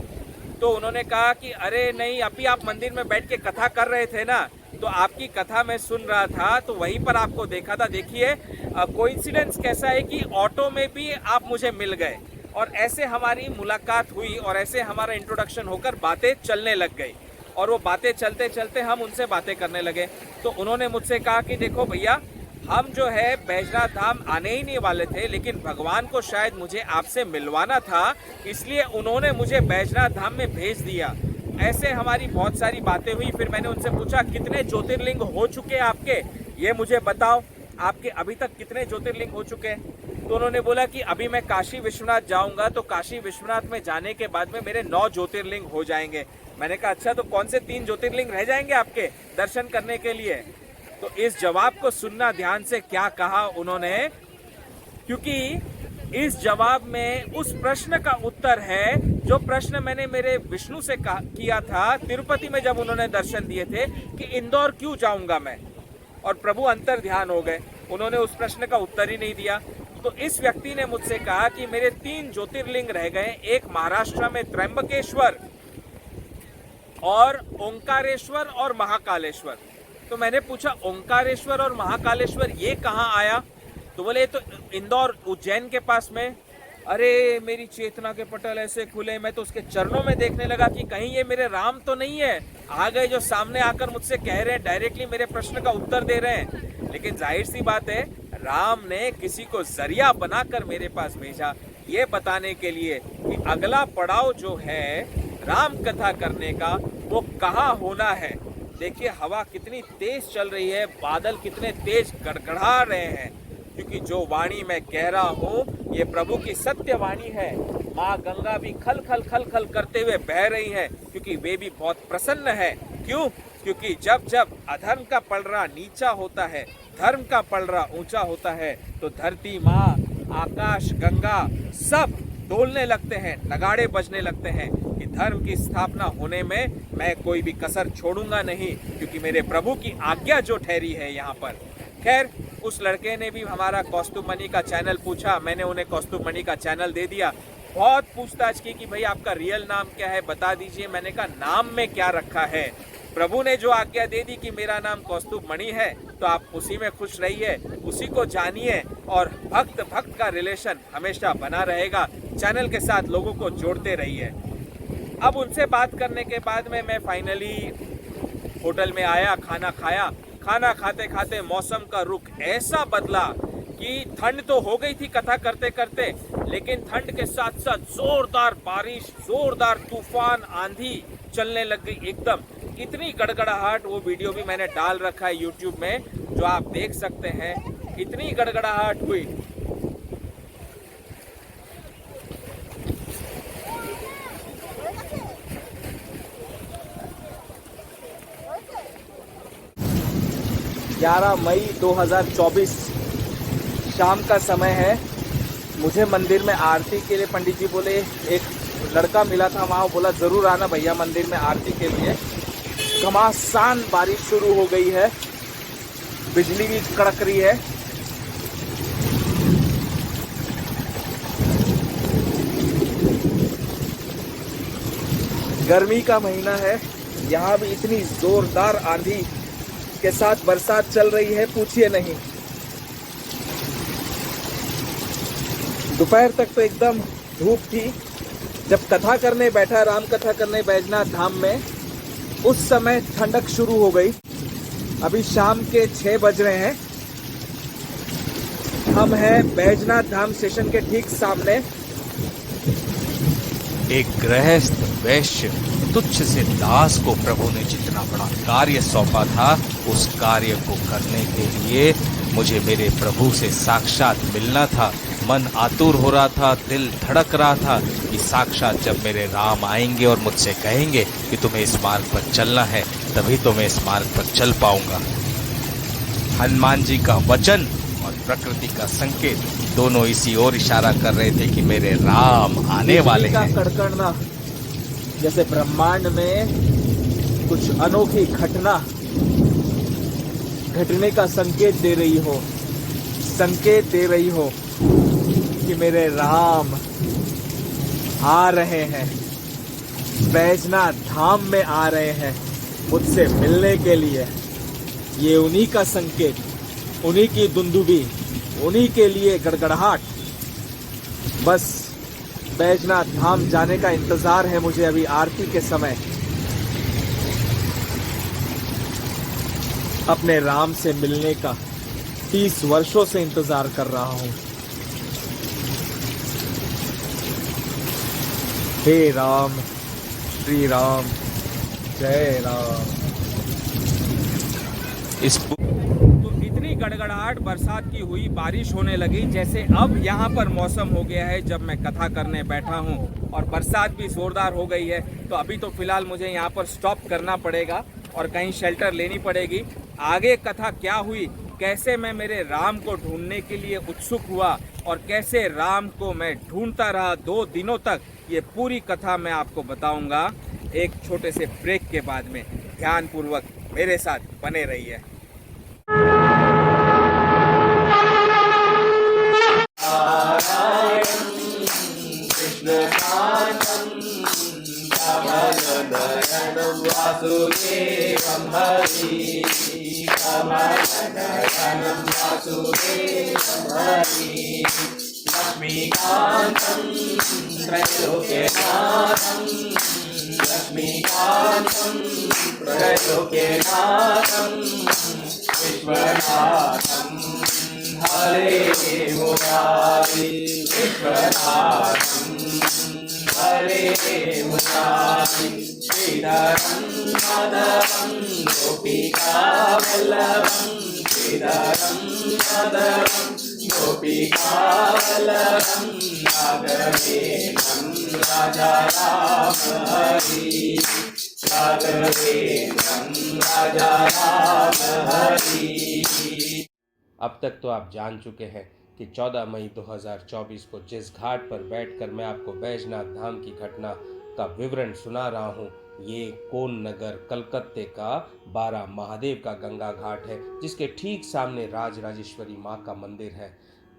तो उन्होंने कहा कि अरे नहीं, अभी आप मंदिर में बैठ के कथा कर रहे थे ना, तो आपकी कथा मैं सुन रहा था, तो वहीं पर आपको देखा था। देखिए कोइंसिडेंस कैसा है कि ऑटो में भी आप मुझे मिल गए, और ऐसे हमारी मुलाकात हुई, और ऐसे हमारा इंट्रोडक्शन होकर बातें चलने लग गई, और वो बातें चलते चलते हम उनसे बातें करने लगे। तो उन्होंने मुझसे कहा कि देखो भैया, हम जो है बैजनाथ धाम आने ही नहीं वाले थे, लेकिन भगवान को शायद मुझे आपसे मिलवाना था, इसलिए उन्होंने मुझे बैजनाथ धाम में भेज दिया। ऐसे हमारी बहुत सारी बातें हुई। फिर मैंने उनसे पूछा कितने ज्योतिर्लिंग हो चुके आपके, ये मुझे बताओ, आपके अभी तक कितने ज्योतिर्लिंग हो चुके हैं। तो उन्होंने बोला कि अभी मैं काशी विश्वनाथ जाऊंगा, तो काशी विश्वनाथ में जाने के बाद में मेरे 9 ज्योतिर्लिंग हो जाएंगे। मैंने कहा अच्छा, तो कौन से 3 ज्योतिर्लिंग रह जाएंगे आपके दर्शन करने के लिए। तो इस जवाब को सुनना ध्यान से, क्या कहा उन्होंने, क्योंकि इस जवाब में उस प्रश्न का उत्तर है जो प्रश्न मैंने मेरे विष्णु से किया था तिरुपति में, जब उन्होंने दर्शन दिए थे कि इंदौर क्यों जाऊंगा मैं, और प्रभु अंतर ध्यान हो गए, उन्होंने उस प्रश्न का उत्तर ही नहीं दिया। तो इस व्यक्ति ने मुझसे कहा कि मेरे 3 ज्योतिर्लिंग रह गए, एक महाराष्ट्र में त्र्यंबकेश्वर, और ओंकारेश्वर और महाकालेश्वर। तो मैंने पूछा ओंकारेश्वर और महाकालेश्वर ये कहाँ आया। तो बोले तो इंदौर उज्जैन के पास में। अरे मेरी चेतना के पटल ऐसे खुले, मैं तो उसके चरणों में देखने लगा कि कहीं ये मेरे राम तो नहीं है, आ गए जो सामने आकर मुझसे कह रहे हैं, डायरेक्टली मेरे प्रश्न का उत्तर दे रहे हैं। लेकिन जाहिर सी बात है, राम ने किसी को जरिया बनाकर मेरे पास भेजा, ये बताने के लिए कि अगला पड़ाव जो है राम कथा करने का वो कहाँ होना है। देखिए हवा कितनी तेज चल रही है, बादल कितने तेज गड़गड़ा रहे हैं, क्योंकि जो वाणी मैं कह रहा हूँ ये प्रभु की सत्य वाणी है। माँ गंगा भी खल खल खल खल करते हुए बह रही है, क्योंकि वे भी बहुत प्रसन्न है। क्यों? क्योंकि जब जब अधर्म का पलड़ा नीचा होता है, धर्म का पलड़ा ऊंचा होता है, तो धरती माँ, आकाश, गंगा सब डोलने लगते हैं, नगाड़े बजने लगते हैं कि धर्म की स्थापना होने में मैं कोई भी कसर छोड़ूंगा नहीं, क्योंकि मेरे प्रभु की आज्ञा जो ठहरी है यहाँ पर। खैर, उस लड़के ने भी हमारा कौस्तुभ मणि का चैनल पूछा, मैंने उन्हें कौस्तुभ मणि का चैनल दे दिया। बहुत पूछताछ की कि भाई आपका रियल नाम क्या है, बता दीजिए। मैंने कहा नाम में क्या रखा है, प्रभु ने जो आज्ञा दे दी कि मेरा नाम कौस्तुभ मणि है, तो आप उसी में खुश रहिए, उसी को जानिए, और भक्त भक्त का रिलेशन हमेशा बना रहेगा। चैनल के साथ लोगों को जोड़ते रहिए। अब उनसे बात करने के बाद में मैं फाइनली होटल में आया, खाना खाया। खाना खाते खाते मौसम का रुख ऐसा बदला कि ठंड तो हो गई थी कथा करते करते, लेकिन ठंड के साथ साथ जोरदार बारिश, जोरदार तूफान, आंधी चलने लग गई एकदम। इतनी गड़गड़ाहट, वो वीडियो भी मैंने डाल रखा है यूट्यूब में, जो आप देख सकते हैं। इतनी गड़गड़ाहट हुई। मई 2024 शाम का समय है। मुझे मंदिर में आरती के लिए पंडित जी बोले, एक लड़का मिला था वहाँ, बोला ज़रूर आना भैया मंदिर में आरती के लिए। घमासान बारिश शुरू हो गई है, बिजली भी कड़क रही है। गर्मी का महीना है, यहाँ भी इतनी जोरदार आंधी के साथ बरसात चल रही है, पूछिए नहीं। दोपहर तक तो एकदम धूप थी। जब कथा करने बैठा, राम कथा करने बैजनाथ धाम में, उस समय ठंडक शुरू हो गई। अभी शाम के 6 बज रहे हैं। हम हैं बैजनाथ धाम स्टेशन के ठीक सामने।
एक गृहस्थ वैश्य तुच्छ से दास को प्रभु ने जितना बड़ा कार्य सौंपा था, उस कार्य को करने के लिए मुझे मेरे प्रभु से साक्षात मिलना था। मन आतुर हो रहा था, दिल धड़क रहा था कि साक्षात जब मेरे राम आएंगे और मुझसे कहेंगे कि तुम्हें इस मार्ग पर चलना है, तभी तो मैं इस मार्ग पर चल पाऊंगा। हनुमान जी का वचन और प्रकृति का संकेत दोनों इसी ओर इशारा कर रहे थे कि मेरे राम आने वाले हैं।
कड़कड़ना, जैसे ब्रह्मांड में कुछ अनोखी घटना घटने का संकेत दे रही हो, संकेत दे रही हो कि मेरे राम आ रहे हैं, बैजनाथ धाम में आ रहे हैं मुझसे मिलने के लिए। ये उन्हीं का संकेत, उन्हीं की दुंदुभी, उन्हीं के लिए गड़गड़ाहट। बस बैजनाथ धाम जाने का इंतजार है मुझे अभी आरती के समय। अपने राम से मिलने का 30 वर्षों से इंतजार कर रहा हूं। हे राम, श्री राम, जय राम। इतनी गड़गड़ाहट बरसात की हुई, बारिश होने लगी, जैसे अब यहाँ पर मौसम हो गया है जब मैं कथा करने बैठा हूँ, और बरसात भी जोरदार हो गई है। तो अभी तो फिलहाल मुझे यहाँ पर स्टॉप करना पड़ेगा और कहीं शेल्टर लेनी पड़ेगी। आगे कथा क्या हुई, कैसे मैं मेरे राम को ढूंढने के लिए उत्सुक हुआ और कैसे राम को मैं ढूंढता रहा 2 दिनों तक, ये पूरी कथा मैं आपको बताऊंगा एक छोटे से ब्रेक के बाद में। ध्यानपूर्वक मेरे साथ बने रहिए। वासुदेवं हरि कमलनयनं वासुदेवं हरि लक्ष्मीकान्तं त्रैलोक्यनाथं लक्ष्मीकान्तं त्रैलोक्यनाथं विश्वनाथं हरे मुरारी विश्वनाथं हरे मुरारी श्रीधरं माधवं गोपिकावल्लभं श्रीधरं माधवं गोपिकावल्लभं राघवेन्द्रं राजा राम हरि राघवेन्द्रं राजा राम हरि।
अब तक तो आप जान चुके हैं कि 14 मई 2024 को जिस घाट पर बैठकर मैं आपको बैजनाथ धाम की घटना का विवरण सुना रहा हूँ। ये कोन नगर कलकत्ते का 12 महादेव का गंगा घाट है, जिसके ठीक सामने राजराजेश्वरी माँ का मंदिर है।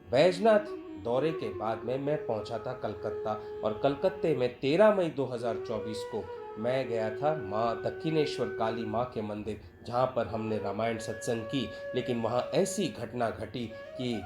बैजनाथ दौरे के बाद में मैं पहुंचा था कलकत्ता, और कलकत्ते में 13 मई 2024 को मैं गया था माँ दक्षिणेश्वर काली माँ के मंदिर, जहाँ पर हमने रामायण सत्संग की। लेकिन वहाँ ऐसी घटना घटी कि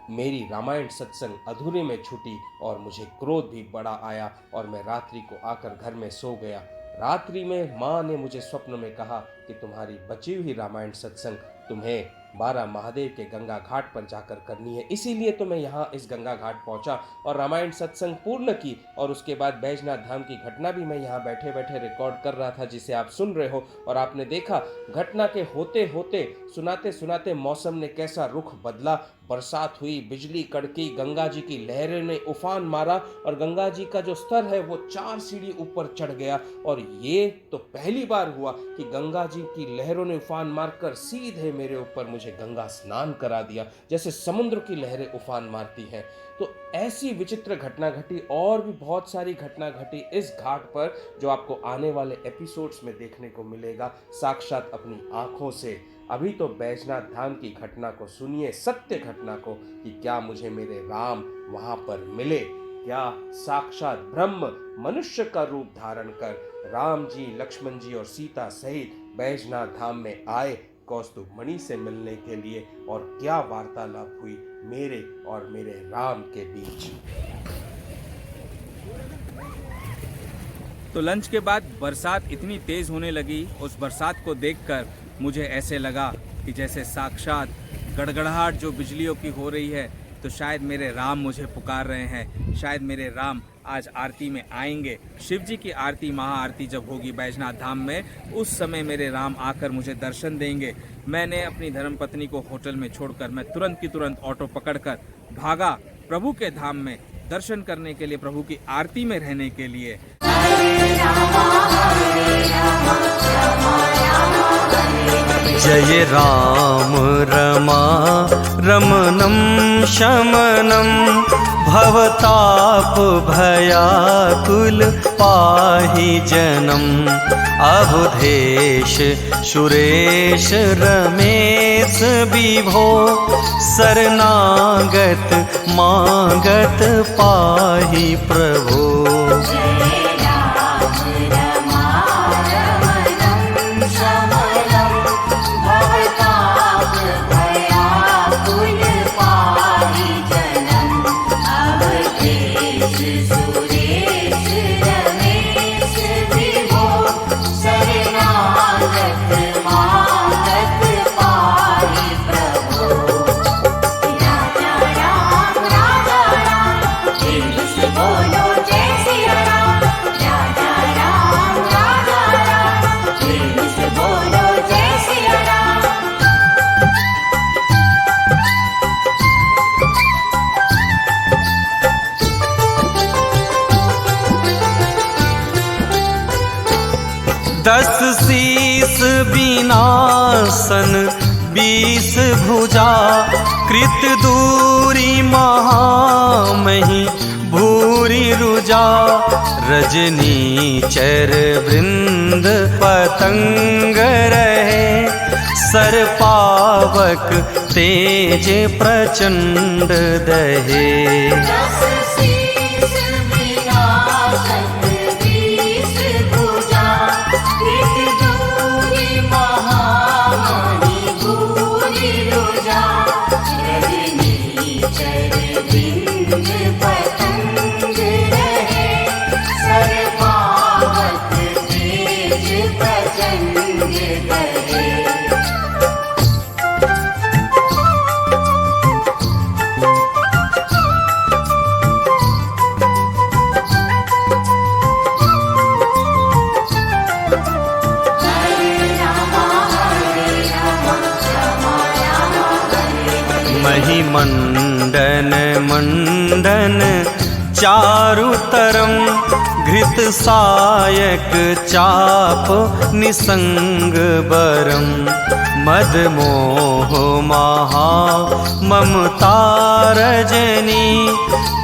मेरी रामायण सत्संग अधूरे में छूटी और मुझे क्रोध भी बड़ा आया, और मैं रात्रि को आकर घर में सो गया। रात्रि में माँ ने मुझे स्वप्न में कहा कि तुम्हारी बची हुई रामायण सत्संग तुम्हें 12 महादेव के गंगा घाट पर जाकर करनी है। इसीलिए तो मैं यहाँ इस गंगा घाट पहुँचा और रामायण सत्संग पूर्ण की, और उसके बाद बैजनाथ धाम की घटना भी मैं यहाँ बैठे बैठे रिकॉर्ड कर रहा था, जिसे आप सुन रहे हो। और आपने देखा घटना के होते होते सुनाते सुनाते मौसम ने कैसा रुख बदला। बरसात हुई, बिजली कड़की, गंगा जी की लहरों ने उफान मारा, और गंगा जी का जो स्तर है वो 4 सीढ़ी ऊपर चढ़ गया। और ये तो पहली बार हुआ कि गंगा जी की लहरों ने उफान मारकर सीधे मेरे ऊपर मुझे गंगा स्नान करा दिया, जैसे समुद्र की लहरें उफान मारती हैं। तो ऐसी विचित्र घटना घटी, और भी बहुत सारी घटना घटी इस घाट पर, जो आपको आने वाले एपिसोड्स में देखने को मिलेगा साक्षात अपनी आंखों से। अभी तो बैजनाथ धाम की घटना को सुनिए, सत्य घटना को, कि क्या मुझे मेरे राम वहां पर मिले, क्या साक्षात ब्रह्म मनुष्य का रूप धारण कर राम जी, लक्ष्मण जी और सीता सहित बैजनाथ धाम में आए कौस्तुभ मणि से मिलने के लिए, और क्या वार्तालाप हुई मेरे और मेरे राम के बीच।
तो लंच के बाद बरसात इतनी तेज़ होने लगी, उस बरसात को देखकर मुझे ऐसे लगा कि जैसे साक्षात गड़गड़ाहट जो बिजलियों की हो रही है, तो शायद मेरे राम मुझे पुकार रहे हैं, शायद मेरे राम आज आरती में आएंगे। शिव जी की आरती, महाआरती जब होगी बैजनाथ धाम में, उस समय मेरे राम आकर मुझे दर्शन देंगे। मैंने अपनी धर्मपत्नी को होटल में छोड़कर मैं तुरंत की तुरंत ऑटो पकड़कर भागा प्रभु के धाम में दर्शन करने के लिए, प्रभु की आरती में रहने के लिए।
जय राम रमा रमणं शमनं भवताप भयाकुल पाहि जनम् अवधेश सुरेश रमेश विभो शरणागत मागत पाहि प्रभो। दस शीस विनाशन 20 भुजा कृत दूरी महामही भूरि रुजा रजनी चर वृंद पतंग रहे सर पावक तेज प्रचंड दहे। महिमंडन मंडन चारुतरम घृत सायक चाप निसंग बरम मद मोह महा ममता रजनी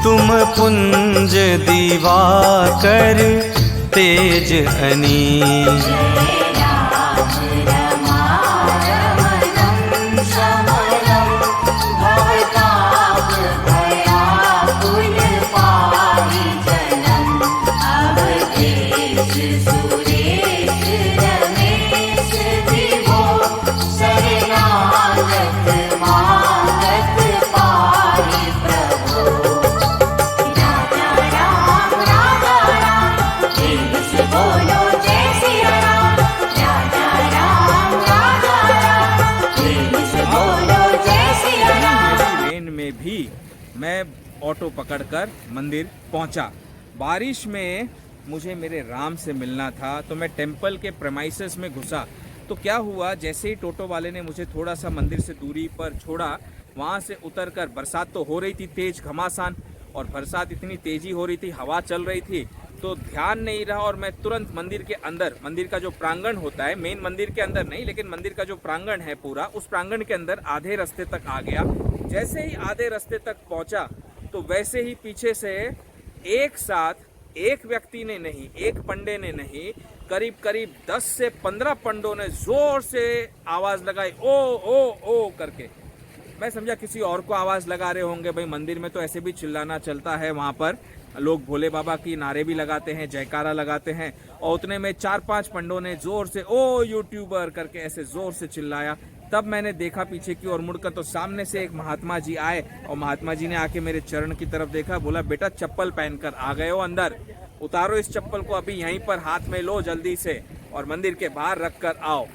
तुम पुंज दिवाकर तेज अनी
मैं ऑटो पकड़कर मंदिर पहुंचा। बारिश में मुझे मेरे राम से मिलना था तो मैं टेंपल के प्रेमाइसेस में घुसा। तो क्या हुआ, जैसे ही टोटो वाले ने मुझे थोड़ा सा मंदिर से दूरी पर छोड़ा, वहाँ से उतरकर बरसात तो हो रही थी तेज घमासान, और बरसात इतनी तेजी हो रही थी, हवा चल रही थी, तो ध्यान नहीं रहा और मैं तुरंत मंदिर के अंदर, मंदिर का जो प्रांगण होता है, मेन मंदिर के अंदर नहीं लेकिन मंदिर का जो प्रांगण है पूरा, उस प्रांगण के अंदर आधे रास्ते तक आ गया। जैसे ही आधे रास्ते तक पहुंचा तो वैसे ही पीछे से एक साथ एक व्यक्ति ने नहीं, एक पंडे ने नहीं, करीब करीब 10 से 15 पंडों ने जोर से आवाज लगाई, ओ ओ ओ करके। मैं समझा किसी और को आवाज लगा रहे होंगे, भाई मंदिर में तो ऐसे भी चिल्लाना चलता है, वहां पर लोग भोले बाबा की नारे भी लगाते हैं, जयकारा लगाते हैं। और उतने में 4-5 पंडों ने जोर से ओ यूट्यूबर करके ऐसे जोर से चिल्लाया। तब मैंने देखा पीछे की ओर मुड़कर तो सामने से एक महात्मा जी आए और महात्मा जी ने आके मेरे चरण की तरफ देखा, बोला बेटा चप्पल पहनकर आ गए हो अंदर, उतारो इस चप्पल को, अभी यहीं पर हाथ में लो जल्दी से और मंदिर के बाहर रख कर आओ।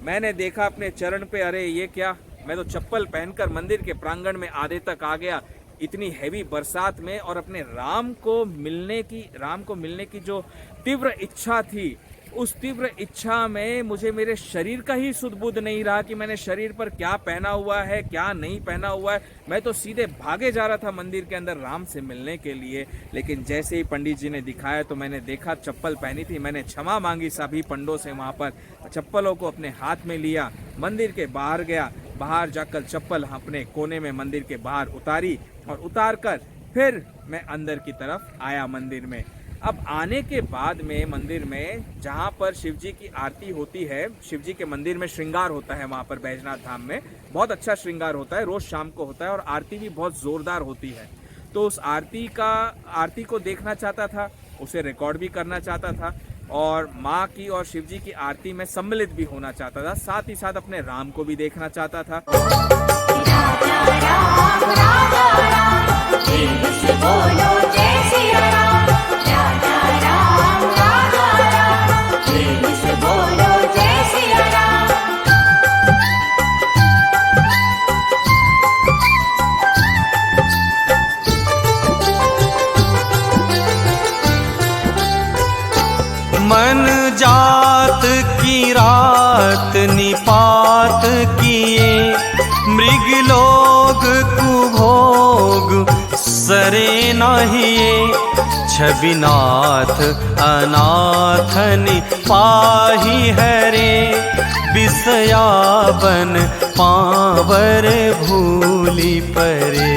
मैंने देखा अपने चरण पे, अरे ये क्या, मैं तो चप्पल पहनकर मंदिर के प्रांगण में आधे तक आ गया, इतनी हैवी बरसात में, और अपने राम को मिलने की जो तीव्र इच्छा थी, उस तीव्र इच्छा में मुझे मेरे शरीर का ही सुध बुध नहीं रहा कि मैंने शरीर पर क्या पहना हुआ है, क्या नहीं पहना हुआ है। मैं तो सीधे भागे जा रहा था मंदिर के अंदर राम से मिलने के लिए। लेकिन जैसे ही पंडित जी ने दिखाया तो मैंने देखा चप्पल पहनी थी, मैंने क्षमा मांगी सभी पंडों से, वहाँ पर चप्पलों को अपने हाथ में लिया, मंदिर के बाहर गया, बाहर जाकर चप्पल अपने कोने में मंदिर के बाहर उतारी और उतार कर फिर मैं अंदर की तरफ आया मंदिर में। अब आने के बाद में मंदिर में जहाँ पर शिव जी की आरती होती है, शिव जी के मंदिर में श्रृंगार होता है, वहाँ पर बैजनाथ धाम में बहुत अच्छा श्रृंगार होता है, रोज शाम को होता है और आरती भी बहुत जोरदार होती है। तो उस आरती को देखना चाहता था, उसे रिकॉर्ड भी करना चाहता था और माँ की और शिव जी की आरती में सम्मिलित भी होना चाहता था, साथ ही साथ अपने राम को भी देखना चाहता था।
मन जात की रात निपात किए, मृग लोग कुभोग सरे नहिए, छबिनाथ अनाथन पाही हरे, बिसयाबन पावर भूली परे।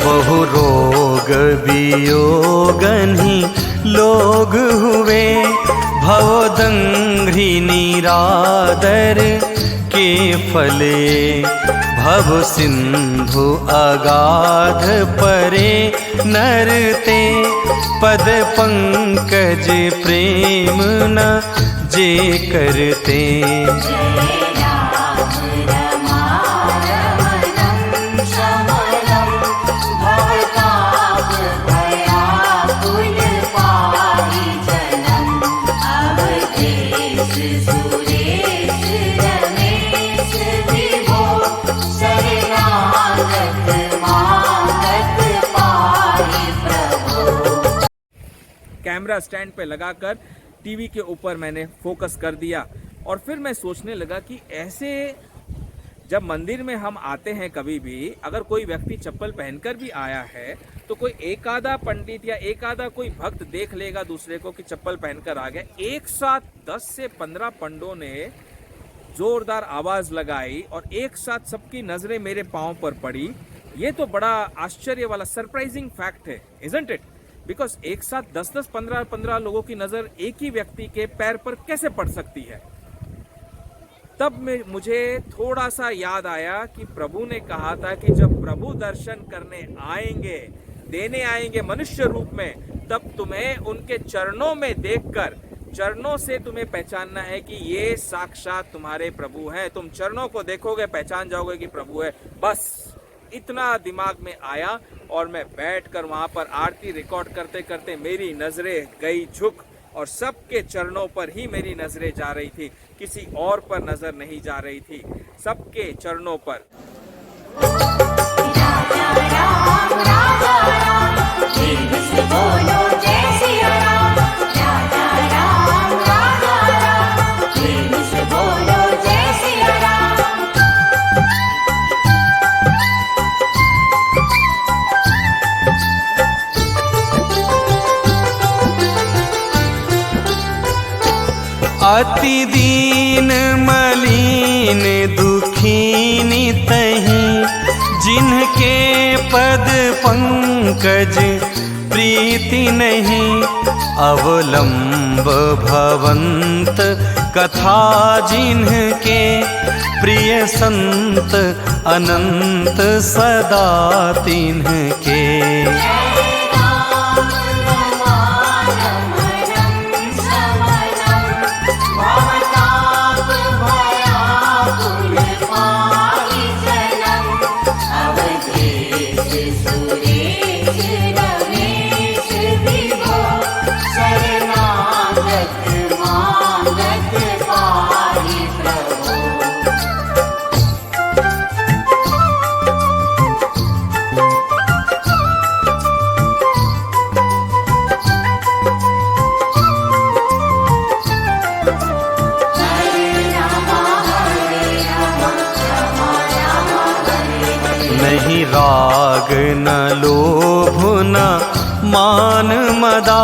बहु रोग वियोगन ही लोग हुए, भवदंघ्रि निरादर के फले, भव सिंधु अगाध परे नरते, पद पंकज प्रेम न जे करते।
कैमरा स्टैंड पे लगाकर टीवी के ऊपर मैंने फोकस कर दिया और फिर मैं सोचने लगा कि ऐसे जब मंदिर में हम आते हैं कभी भी, अगर कोई व्यक्ति चप्पल पहनकर भी आया है तो कोई एक आधा पंडित या एक आधा कोई भक्त देख लेगा दूसरे को कि चप्पल पहनकर आ गया। एक साथ 10 से 15 पंडों ने जोरदार आवाज लगाई और एक साथ सबकी नजरें मेरे पांव पर पड़ी। ये तो बड़ा आश्चर्य वाला सरप्राइजिंग फैक्ट है, इजंट इट? बिकॉज एक साथ 10-10, 15-15 लोगों की नजर एक ही व्यक्ति के पैर पर कैसे पड़ सकती है? तब मुझे थोड़ा सा याद आया कि प्रभु ने कहा था कि जब प्रभु दर्शन करने आएंगे, देने आएंगे मनुष्य रूप में, तब तुम्हें उनके चरणों में देखकर, चरणों से तुम्हें पहचानना है कि ये साक्षात तुम्हारे प्रभु हैं। तुम चरणों को देखोगे, पहचान जाओगे कि प्रभु है। बस इतना दिमाग में आया और मैं बैठकर वहां पर आरती रिकॉर्ड करते करते मेरी नजरें गई झुक और सबके चरणों पर ही मेरी नजरें जा रही थी, किसी और पर नजर नहीं जा रही थी, सबके चरणों पर।
अति दीन मलिन दुखीनि तहीं, जिनके पद पंकज प्रीति नहीं। अवलंब भवंत कथा जिनके, प्रिय संत अनंत सदा तिन्हके। नहीं राग न लोभ न मान मदा,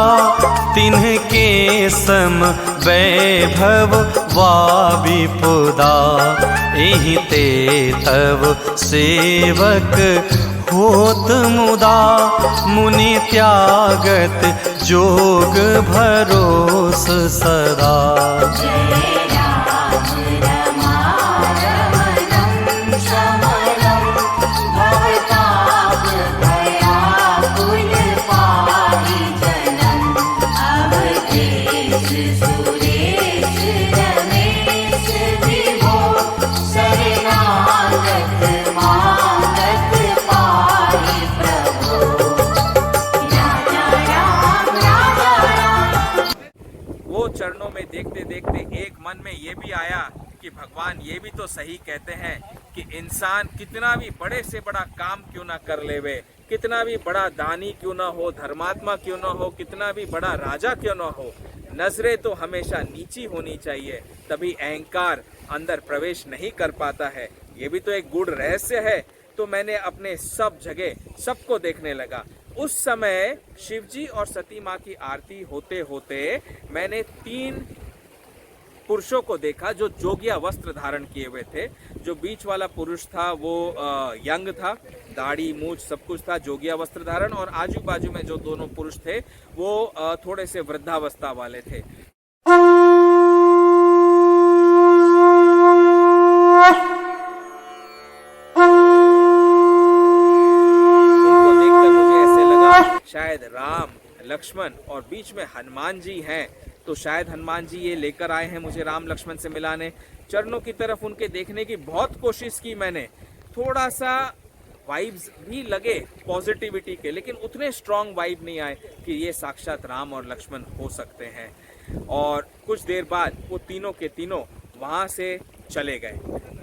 तिन्हके सम वैभव वा विपुदा। एहि ते तव सेवक होत मुदा, मुनि त्यागत जोग भरोस सदा।
चरणों में देखते देखते एक मन में ये भी आया कि भगवान ये भी तो सही कहते हैं कि इंसान कितना भी बड़े से बड़ा काम क्यों ना कर लेवे, कितना भी बड़ा दानी क्यों ना हो, धर्मात्मा क्यों ना हो, कितना भी बड़ा राजा क्यों ना हो, नजरें तो हमेशा नीची होनी चाहिए, तभी अहंकार अंदर प्रवेश नहीं कर पाता है। ये भी तो एक गूढ़ रहस्य है। तो मैंने अपने सब जगह सबको देखने लगा। उस समय शिवजी और सती माँ की आरती होते होते मैंने 3 पुरुषों को देखा जो जोगिया वस्त्र धारण किए हुए थे। जो बीच वाला पुरुष था वो यंग था, दाढ़ी मूछ सब कुछ था, जोगिया वस्त्र धारण, और आजू बाजू में जो दोनों पुरुष थे वो थोड़े से वृद्धावस्था वाले थे। शायद राम लक्ष्मण और बीच में हनुमान जी हैं, तो शायद हनुमान जी ये लेकर आए हैं मुझे राम लक्ष्मण से मिलाने। चरणों की तरफ उनके देखने की बहुत कोशिश की मैंने, थोड़ा सा वाइब्स भी लगे पॉजिटिविटी के, लेकिन उतने स्ट्रॉन्ग वाइब नहीं आए कि ये साक्षात राम और लक्ष्मण हो सकते हैं। और कुछ देर बाद वो तीनों के तीनों वहाँ से चले गए।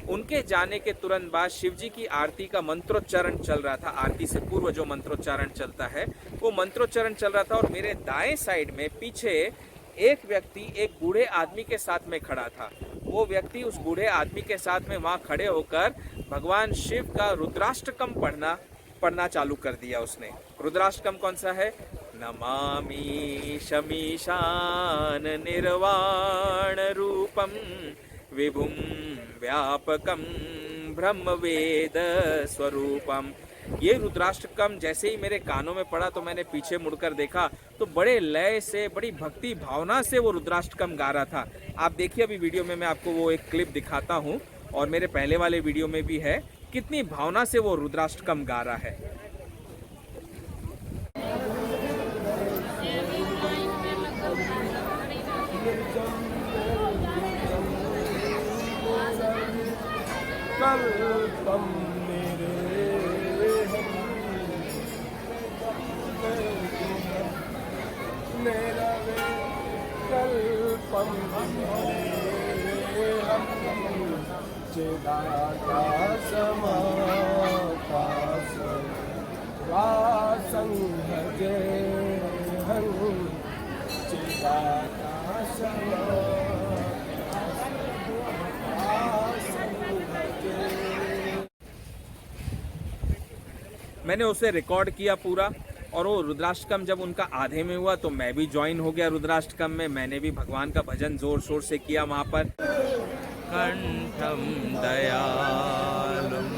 उनके जाने के तुरंत बाद शिव जी की आरती का मंत्रोच्चारण चल रहा था। आरती से पूर्व जो मंत्रोच्चारण चलता है वो मंत्रोच्चारण चल रहा था, और मेरे दाएं साइड में पीछे एक व्यक्ति एक बूढ़े आदमी के साथ में खड़ा था। वो व्यक्ति उस बूढ़े आदमी के साथ में वहाँ खड़े होकर भगवान शिव का रुद्राष्टकम पढ़ना चालू कर दिया उसने। रुद्राष्टकम कौन सा है? नमामि शमीशान निर्वाण रूपम विभुम व्यापकम ब्रह्म वेद स्वरूपम। ये रुद्राष्टकम जैसे ही मेरे कानों में पड़ा तो मैंने पीछे मुड़कर देखा तो बड़े लय से, बड़ी भक्ति भावना से वो रुद्राष्टकम गा रहा था। आप देखिए अभी वीडियो में मैं आपको वो एक क्लिप दिखाता हूँ, और मेरे पहले वाले वीडियो में भी है, कितनी भावना से वो रुद्राष्टकम गा रहा है। मैंने उसे रिकॉर्ड किया पूरा, और वो रुद्राष्टकम जब उनका आधे में हुआ तो मैं भी ज्वाइन हो गया रुद्राष्टकम में। मैंने भी भगवान का भजन जोर शोर से किया वहाँ पर।
कंठम दयालुम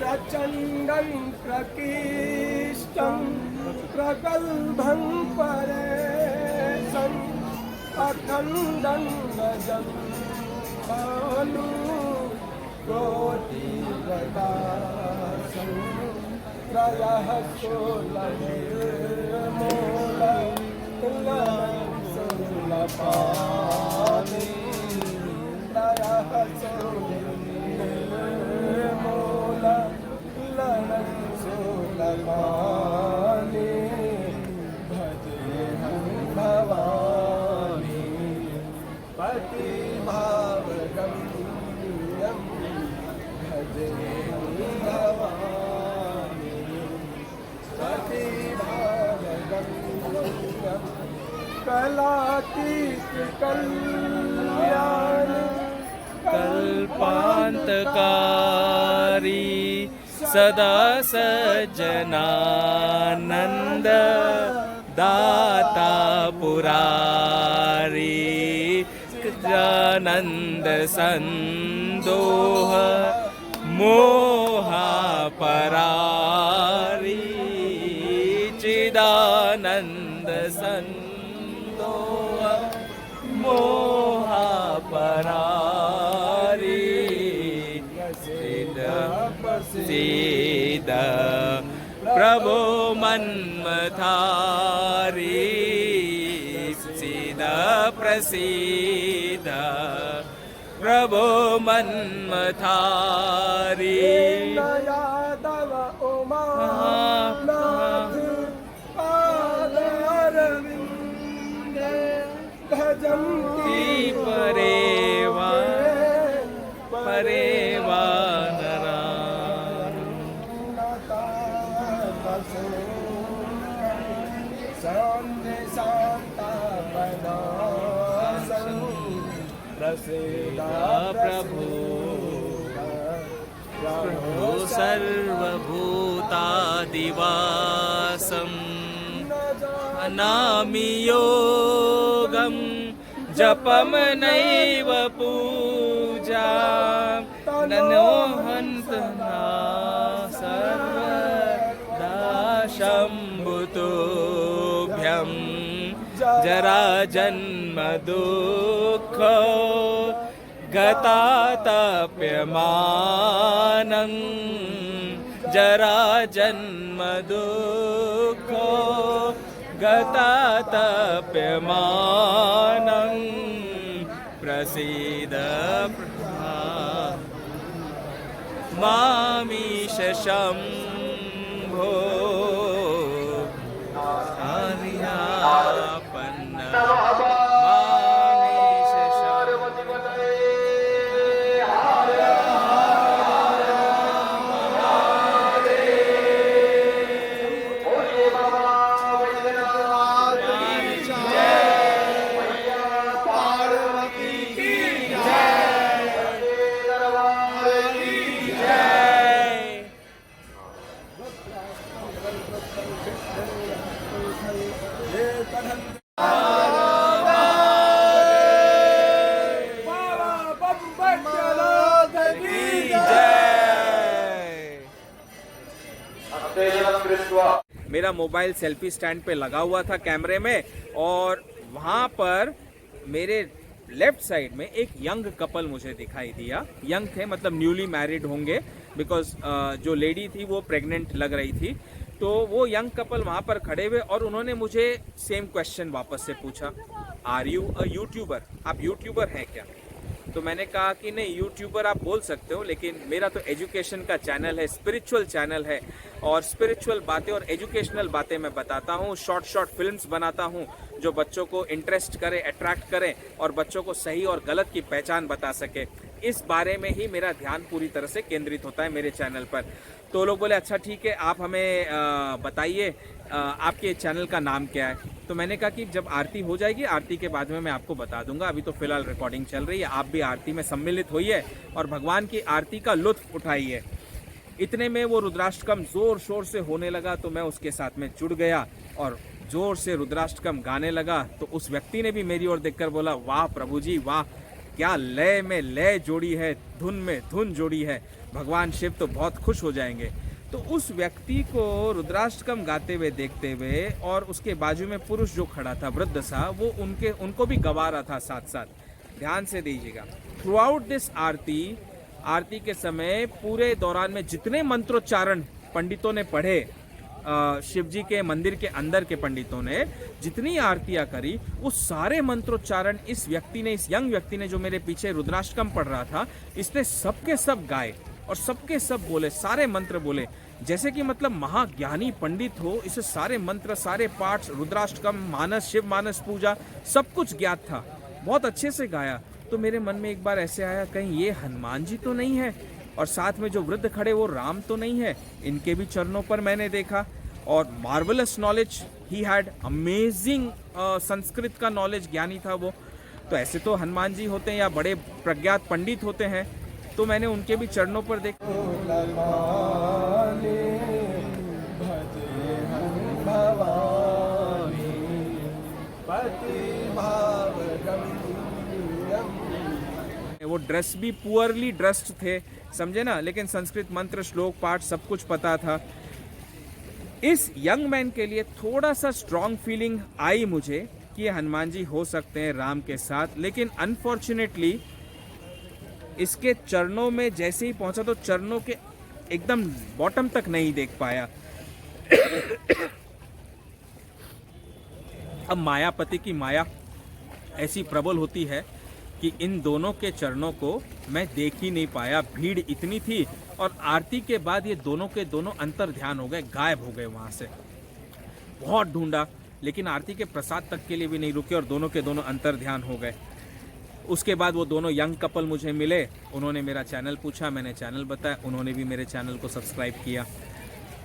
प्रचंडं प्रकीर्ष्टं प्रगल्भं परेशं अखंडं गजं भानु कोटिप्रकाशं त्रयःशूलनिर्मूलपाणि त्रयःशूलनिर्मूलपाणि भजेऽहं भवानी पतिभावगम्यं भजेऽहं भवानी पतिभावगम्यं कलातीत कल्याण
कल्पान्तकारी सदा सज्जनानंद दाता पुरारी आनंद संदोह मोहा परारी चिदानंद संदोह मोहा परारी सीद प्रभु मन्मथारी सीद प्रसीद प्रभु मन्मथारी
यादव उमानाथ पादारविंदे भजन्ति
परेवा
प्रसीदा
प्रभु प्रभु सर्वभूतादिवासं नामि योगं जपं नैव पूजा ननो हन्तना सर्वदा शम्भुतोभ्यं जरा जन्म दुःख गतातप्यमानं जरा जन्म दुःख गतातप्यमानं प्रसीद मामीश शम्भो आर्यापन्न मामीश शम्भो मेरा मोबाइल सेल्फी स्टैंड पे लगा हुआ था कैमरे में, और वहाँ पर मेरे लेफ्ट साइड में एक यंग कपल मुझे दिखाई दिया। यंग थे मतलब न्यूली मैरिड होंगे, बिकॉज जो लेडी थी वो प्रेग्नेंट लग रही थी। तो वो यंग कपल वहाँ पर खड़े हुए और उन्होंने मुझे सेम क्वेश्चन वापस से पूछा, आर यू अ यूट्यूबर? आप यूट्यूबर हैं क्या? तो मैंने कहा कि नहीं, यूट्यूबर आप बोल सकते हो, लेकिन मेरा तो एजुकेशन का चैनल है, स्पिरिचुअल चैनल है, और स्पिरिचुअल बातें और एजुकेशनल बातें मैं बताता हूँ। शॉर्ट फिल्म्स बनाता हूँ जो बच्चों को इंटरेस्ट करे, अट्रैक्ट करें और बच्चों को सही और गलत की पहचान बता सके। इस बारे में ही मेरा ध्यान पूरी तरह से केंद्रित होता है मेरे चैनल पर। तो लोग बोले अच्छा ठीक है, आप हमें बताइए आपके चैनल का नाम क्या है। तो मैंने कहा कि जब आरती हो जाएगी, आरती के बाद में मैं आपको बता दूंगा, अभी तो फिलहाल रिकॉर्डिंग चल रही है। आप भी आरती में सम्मिलित होइए और भगवान की आरती का लुत्फ उठाइए। इतने में वो रुद्राष्टकम जोर शोर से होने लगा, तो मैं उसके साथ में जुड़ गया और जोर से रुद्राष्टकम गाने लगा। तो उस व्यक्ति ने भी मेरी ओर देखकर बोला, वाह प्रभु जी वाह, क्या लय में लय जोड़ी है, धुन में धुन जोड़ी है, भगवान शिव तो बहुत खुश हो जाएंगे। तो उस व्यक्ति को रुद्राष्टकम गाते हुए देखते हुए, और उसके बाजू में पुरुष जो खड़ा था वृद्ध सा, वो उनको भी गवा रहा था साथ साथ। ध्यान से दीजिएगा, थ्रू आउट दिस आरती के समय पूरे दौरान में जितने मंत्रोच्चारण पंडितों ने पढ़े, शिव जी के मंदिर के अंदर के पंडितों ने जितनी आरतियां करी, वो सारे मंत्रोच्चारण इस व्यक्ति ने, इस यंग व्यक्ति ने जो मेरे पीछे रुद्राष्टकम पढ़ रहा था, इसने सबके सब गाए और सबके सब बोले, सारे मंत्र बोले, जैसे कि मतलब महाज्ञानी पंडित हो। इसे सारे मंत्र, सारे पाठ, रुद्राष्टकम, मानस, शिव मानस पूजा, सब कुछ ज्ञात था। बहुत अच्छे से गाया। तो मेरे मन में एक बार ऐसे आया, कहीं ये हनुमान जी तो नहीं है, और साथ में जो वृद्ध खड़े वो राम तो नहीं है। इनके भी चरणों पर मैंने देखा, और marvellous knowledge he had, amazing Sanskrit का नॉलेज, ज्ञानी था वो। तो ऐसे तो हनुमान जी होते हैं या बड़े प्रज्ञात पंडित होते हैं, तो मैंने उनके भी चरणों पर देखा। वो ड्रेस भी पुअरली ड्रेस्ड थे, समझे ना, लेकिन संस्कृत मंत्र, श्लोक, पाठ सब कुछ पता था। इस यंग मैन के लिए थोड़ा सा स्ट्रॉन्ग फीलिंग आई मुझे कि ये हनुमान जी हो सकते हैं राम के साथ, लेकिन अनफॉर्चुनेटली इसके चरणों में जैसे ही पहुंचा तो चरणों के एकदम बॉटम तक नहीं देख पाया। अब मायापति की माया ऐसी प्रबल होती है कि इन दोनों के चरणों को मैं देख ही नहीं पाया। भीड़ इतनी थी, और आरती के बाद ये दोनों के दोनों अंतर ध्यान हो गए, गायब हो गए वहाँ से। बहुत ढूंढा, लेकिन आरती के प्रसाद तक के लिए भी नहीं रुके और दोनों के दोनों अंतर ध्यान हो गए। उसके बाद वो दोनों यंग कपल मुझे मिले, उन्होंने मेरा चैनल पूछा, मैंने चैनल बताया, उन्होंने भी मेरे चैनल को सब्सक्राइब किया।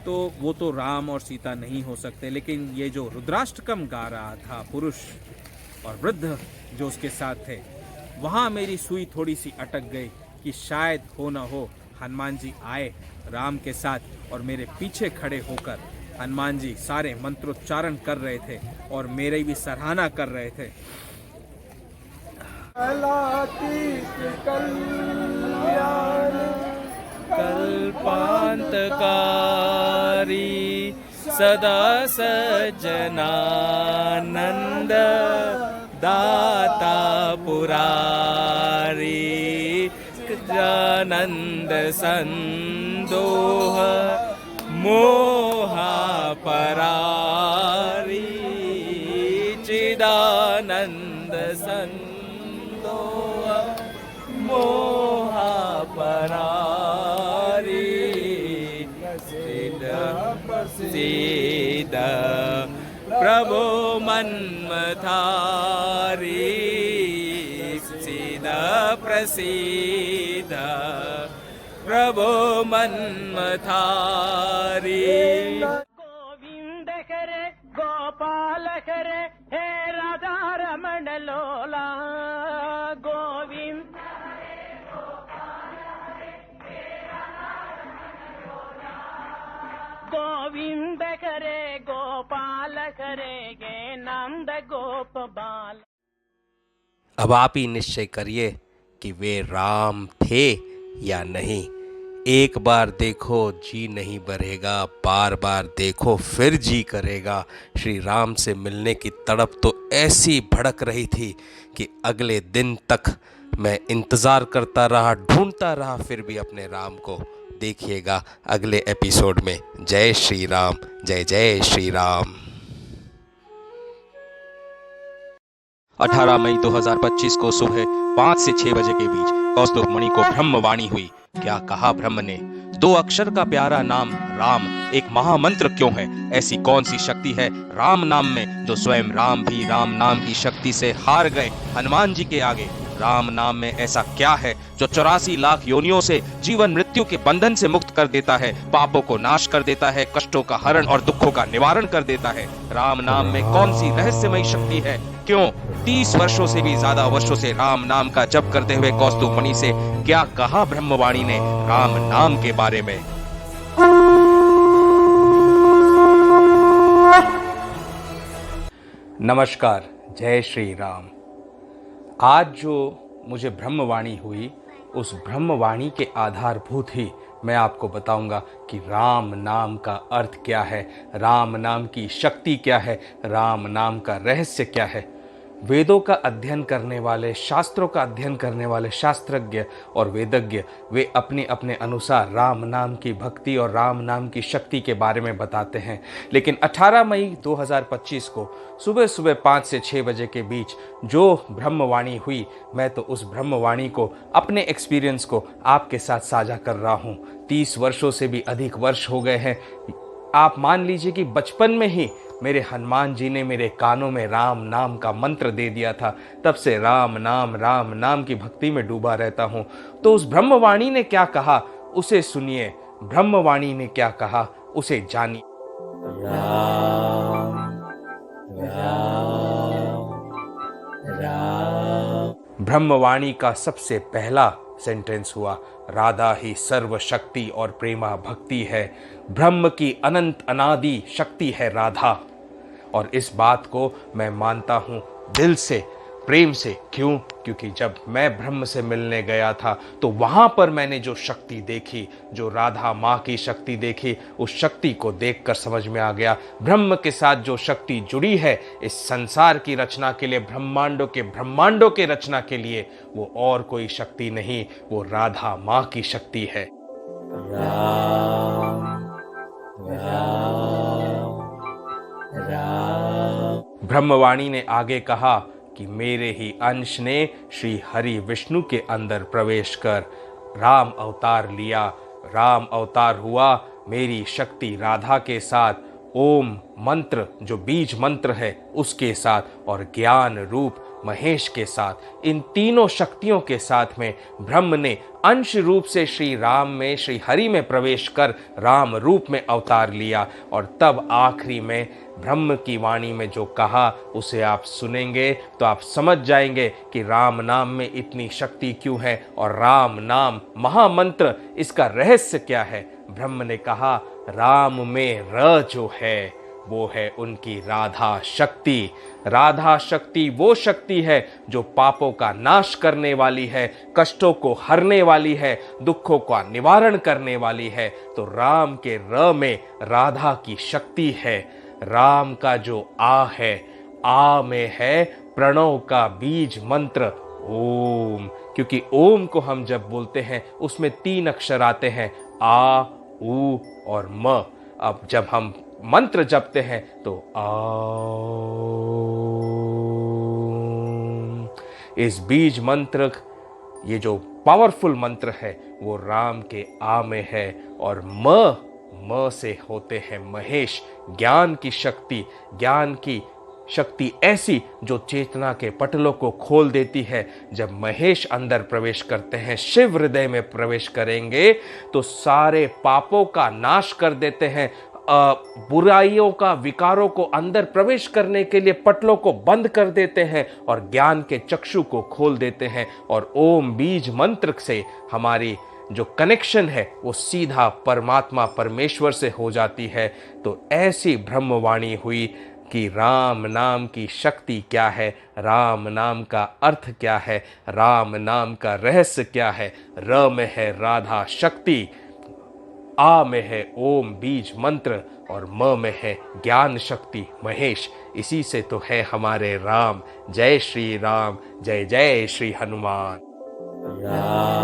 तो वो तो राम और सीता नहीं हो सकते, लेकिन ये जो रुद्राष्टकम गा रहा था पुरुष और वृद्ध जो उसके साथ थे, वहाँ मेरी सुई थोड़ी सी अटक गई कि शायद हो ना हो हनुमान जी आए राम के साथ और मेरे पीछे खड़े होकर हनुमान जी सारे मंत्रोच्चारण कर रहे थे और मेरी भी सराहना कर रहे थे।
कलातीत कल्याण
कल्पांतकारी सदा सज्जनानंद दाता पुरारी जानंद संदोह मोहा परारी चिदानंद संदोह मोहा परारी प्रसिद्ध प्रभु मन्मथारी प्रसिद्ध प्रभु मन्मथारी।
गोविंद करे गोपाल करे हे राधा रमण लोला गोविंद गोविंद करे गोपाल करे गे नंद गोप बाल।
अब आप ही निश्चय करिए कि वे राम थे या नहीं। एक बार देखो जी नहीं भरेगा, बार बार देखो फिर जी करेगा। श्री राम से मिलने की तड़प तो ऐसी भड़क रही थी कि अगले दिन तक मैं इंतज़ार करता रहा, ढूंढता रहा, फिर भी अपने राम को। देखिएगा अगले एपिसोड में। जय श्री राम, जय जय श्री राम।
18 मई 2025 को सुबह 5 से 6 बजे के बीच कौस्तुभ मुनि को ब्रह्मवाणी हुई। क्या कहा ब्रह्म ने? 2 अक्षर का प्यारा नाम राम एक महामंत्र क्यों है? ऐसी कौन सी शक्ति है राम नाम में जो स्वयं राम भी राम नाम की शक्ति से हार गए हनुमान जी के आगे? राम नाम में ऐसा क्या है जो 84 लाख योनियों से जीवन मृत्यु के बंधन से मुक्त कर देता है, पापों को नाश कर देता है, कष्टों का हरण और दुखों का निवारण कर देता है? राम नाम में कौन सी रहस्यमयी शक्ति है? क्यों 30 वर्षों से भी ज्यादा वर्षों से राम नाम का जप करते हुए कौस्तुभ मुनि से क्या कहा ब्रह्मवाणी ने राम नाम के बारे में?
नमस्कार, जय श्री राम। आज जो मुझे ब्रह्मवाणी हुई, उस ब्रह्मवाणी के आधारभूत ही मैं आपको बताऊंगा कि राम नाम का अर्थ क्या है, राम नाम की शक्ति क्या है, राम नाम का रहस्य क्या है। वेदों का अध्ययन करने वाले, शास्त्रों का अध्ययन करने वाले शास्त्रज्ञ और वेदज्ञ वे अपने अपने अनुसार राम नाम की भक्ति और राम नाम की शक्ति के बारे में बताते हैं। लेकिन 18 मई 2025 को सुबह सुबह 5 से 6 बजे के बीच जो ब्रह्मवाणी हुई, मैं तो उस ब्रह्मवाणी को, अपने एक्सपीरियंस को आपके साथ साझा कर रहा हूँ। 30 वर्षों से भी अधिक वर्ष हो गए हैं। आप मान लीजिए कि बचपन में ही मेरे हनुमान जी ने मेरे कानों में राम नाम का मंत्र दे दिया था। तब से राम नाम की भक्ति में डूबा रहता हूँ। तो उस ब्रह्मवाणी ने क्या कहा उसे सुनिए, ब्रह्मवाणी ने क्या कहा उसे जानिए। ब्रह्मवाणी का सबसे पहला सेंटेंस हुआ, राधा ही सर्वशक्ति और प्रेमा भक्ति है। ब्रह्म की अनंत अनादि शक्ति है राधा। और इस बात को मैं मानता हूँ दिल से, प्रेम से। क्यों? क्योंकि जब मैं ब्रह्म से मिलने गया था तो वहाँ पर मैंने जो शक्ति देखी, जो राधा माँ की शक्ति देखी, उस शक्ति को देखकर समझ में आ गया ब्रह्म के साथ जो शक्ति जुड़ी है इस संसार की रचना के लिए, ब्रह्मांडों के रचना के लिए, वो और कोई शक्ति नहीं, वो राधा माँ की शक्ति है। ब्रह्मवाणी ने आगे कहा कि मेरे ही अंश ने श्री हरि विष्णु के अंदर प्रवेश कर राम अवतार लिया। राम अवतार हुआ मेरी शक्ति राधा के साथ, ओम मंत्र जो बीज मंत्र है उसके साथ, और ज्ञान रूप
महेश के साथ, इन तीनों शक्तियों के साथ में ब्रह्म ने अंश रूप से श्री राम में, श्री हरि में प्रवेश कर राम रूप में अवतार लिया। और तब आखिरी में ब्रह्म की वाणी में जो कहा उसे आप सुनेंगे तो आप समझ जाएंगे कि राम नाम में इतनी शक्ति क्यों है और राम नाम महामंत्र, इसका रहस्य क्या है। ब्रह्म ने कहा राम में र जो है वो है उनकी राधा शक्ति। राधा शक्ति वो शक्ति है जो पापों का नाश करने वाली है, कष्टों को हरने वाली है, दुखों का निवारण करने वाली है। तो राम के र में राधा की शक्ति है। राम का जो आ है, आ में है प्रणव का बीज मंत्र ओम, क्योंकि ओम को हम जब बोलते हैं उसमें 3 अक्षर आते हैं, आ, उ और म। अब जब हम मंत्र जपते हैं तो इस बीज मंत्र, ये जो पावरफुल मंत्र है वो राम के आ में है। और म से होते हैं महेश, ज्ञान की शक्ति। ज्ञान की शक्ति ऐसी जो चेतना के पटलों को खोल देती है। जब महेश अंदर प्रवेश करते हैं, शिव हृदय में प्रवेश करेंगे तो सारे पापों का नाश कर देते हैं, बुराइयों का, विकारों को अंदर प्रवेश करने के लिए पटलों को बंद कर देते हैं और ज्ञान के चक्षु को खोल देते हैं। और ओम बीज मंत्र से हमारी जो कनेक्शन है वो सीधा परमात्मा परमेश्वर से हो जाती है। तो ऐसी ब्रह्मवाणी हुई कि राम नाम की शक्ति क्या है, राम नाम का अर्थ क्या है, राम नाम का रहस्य क्या है। र में है राधा शक्ति, आ में है ओम बीज मंत्र और म में है ज्ञान शक्ति महेश। इसी से तो है हमारे राम। जय श्री राम, जय जय श्री हनुमान।
राम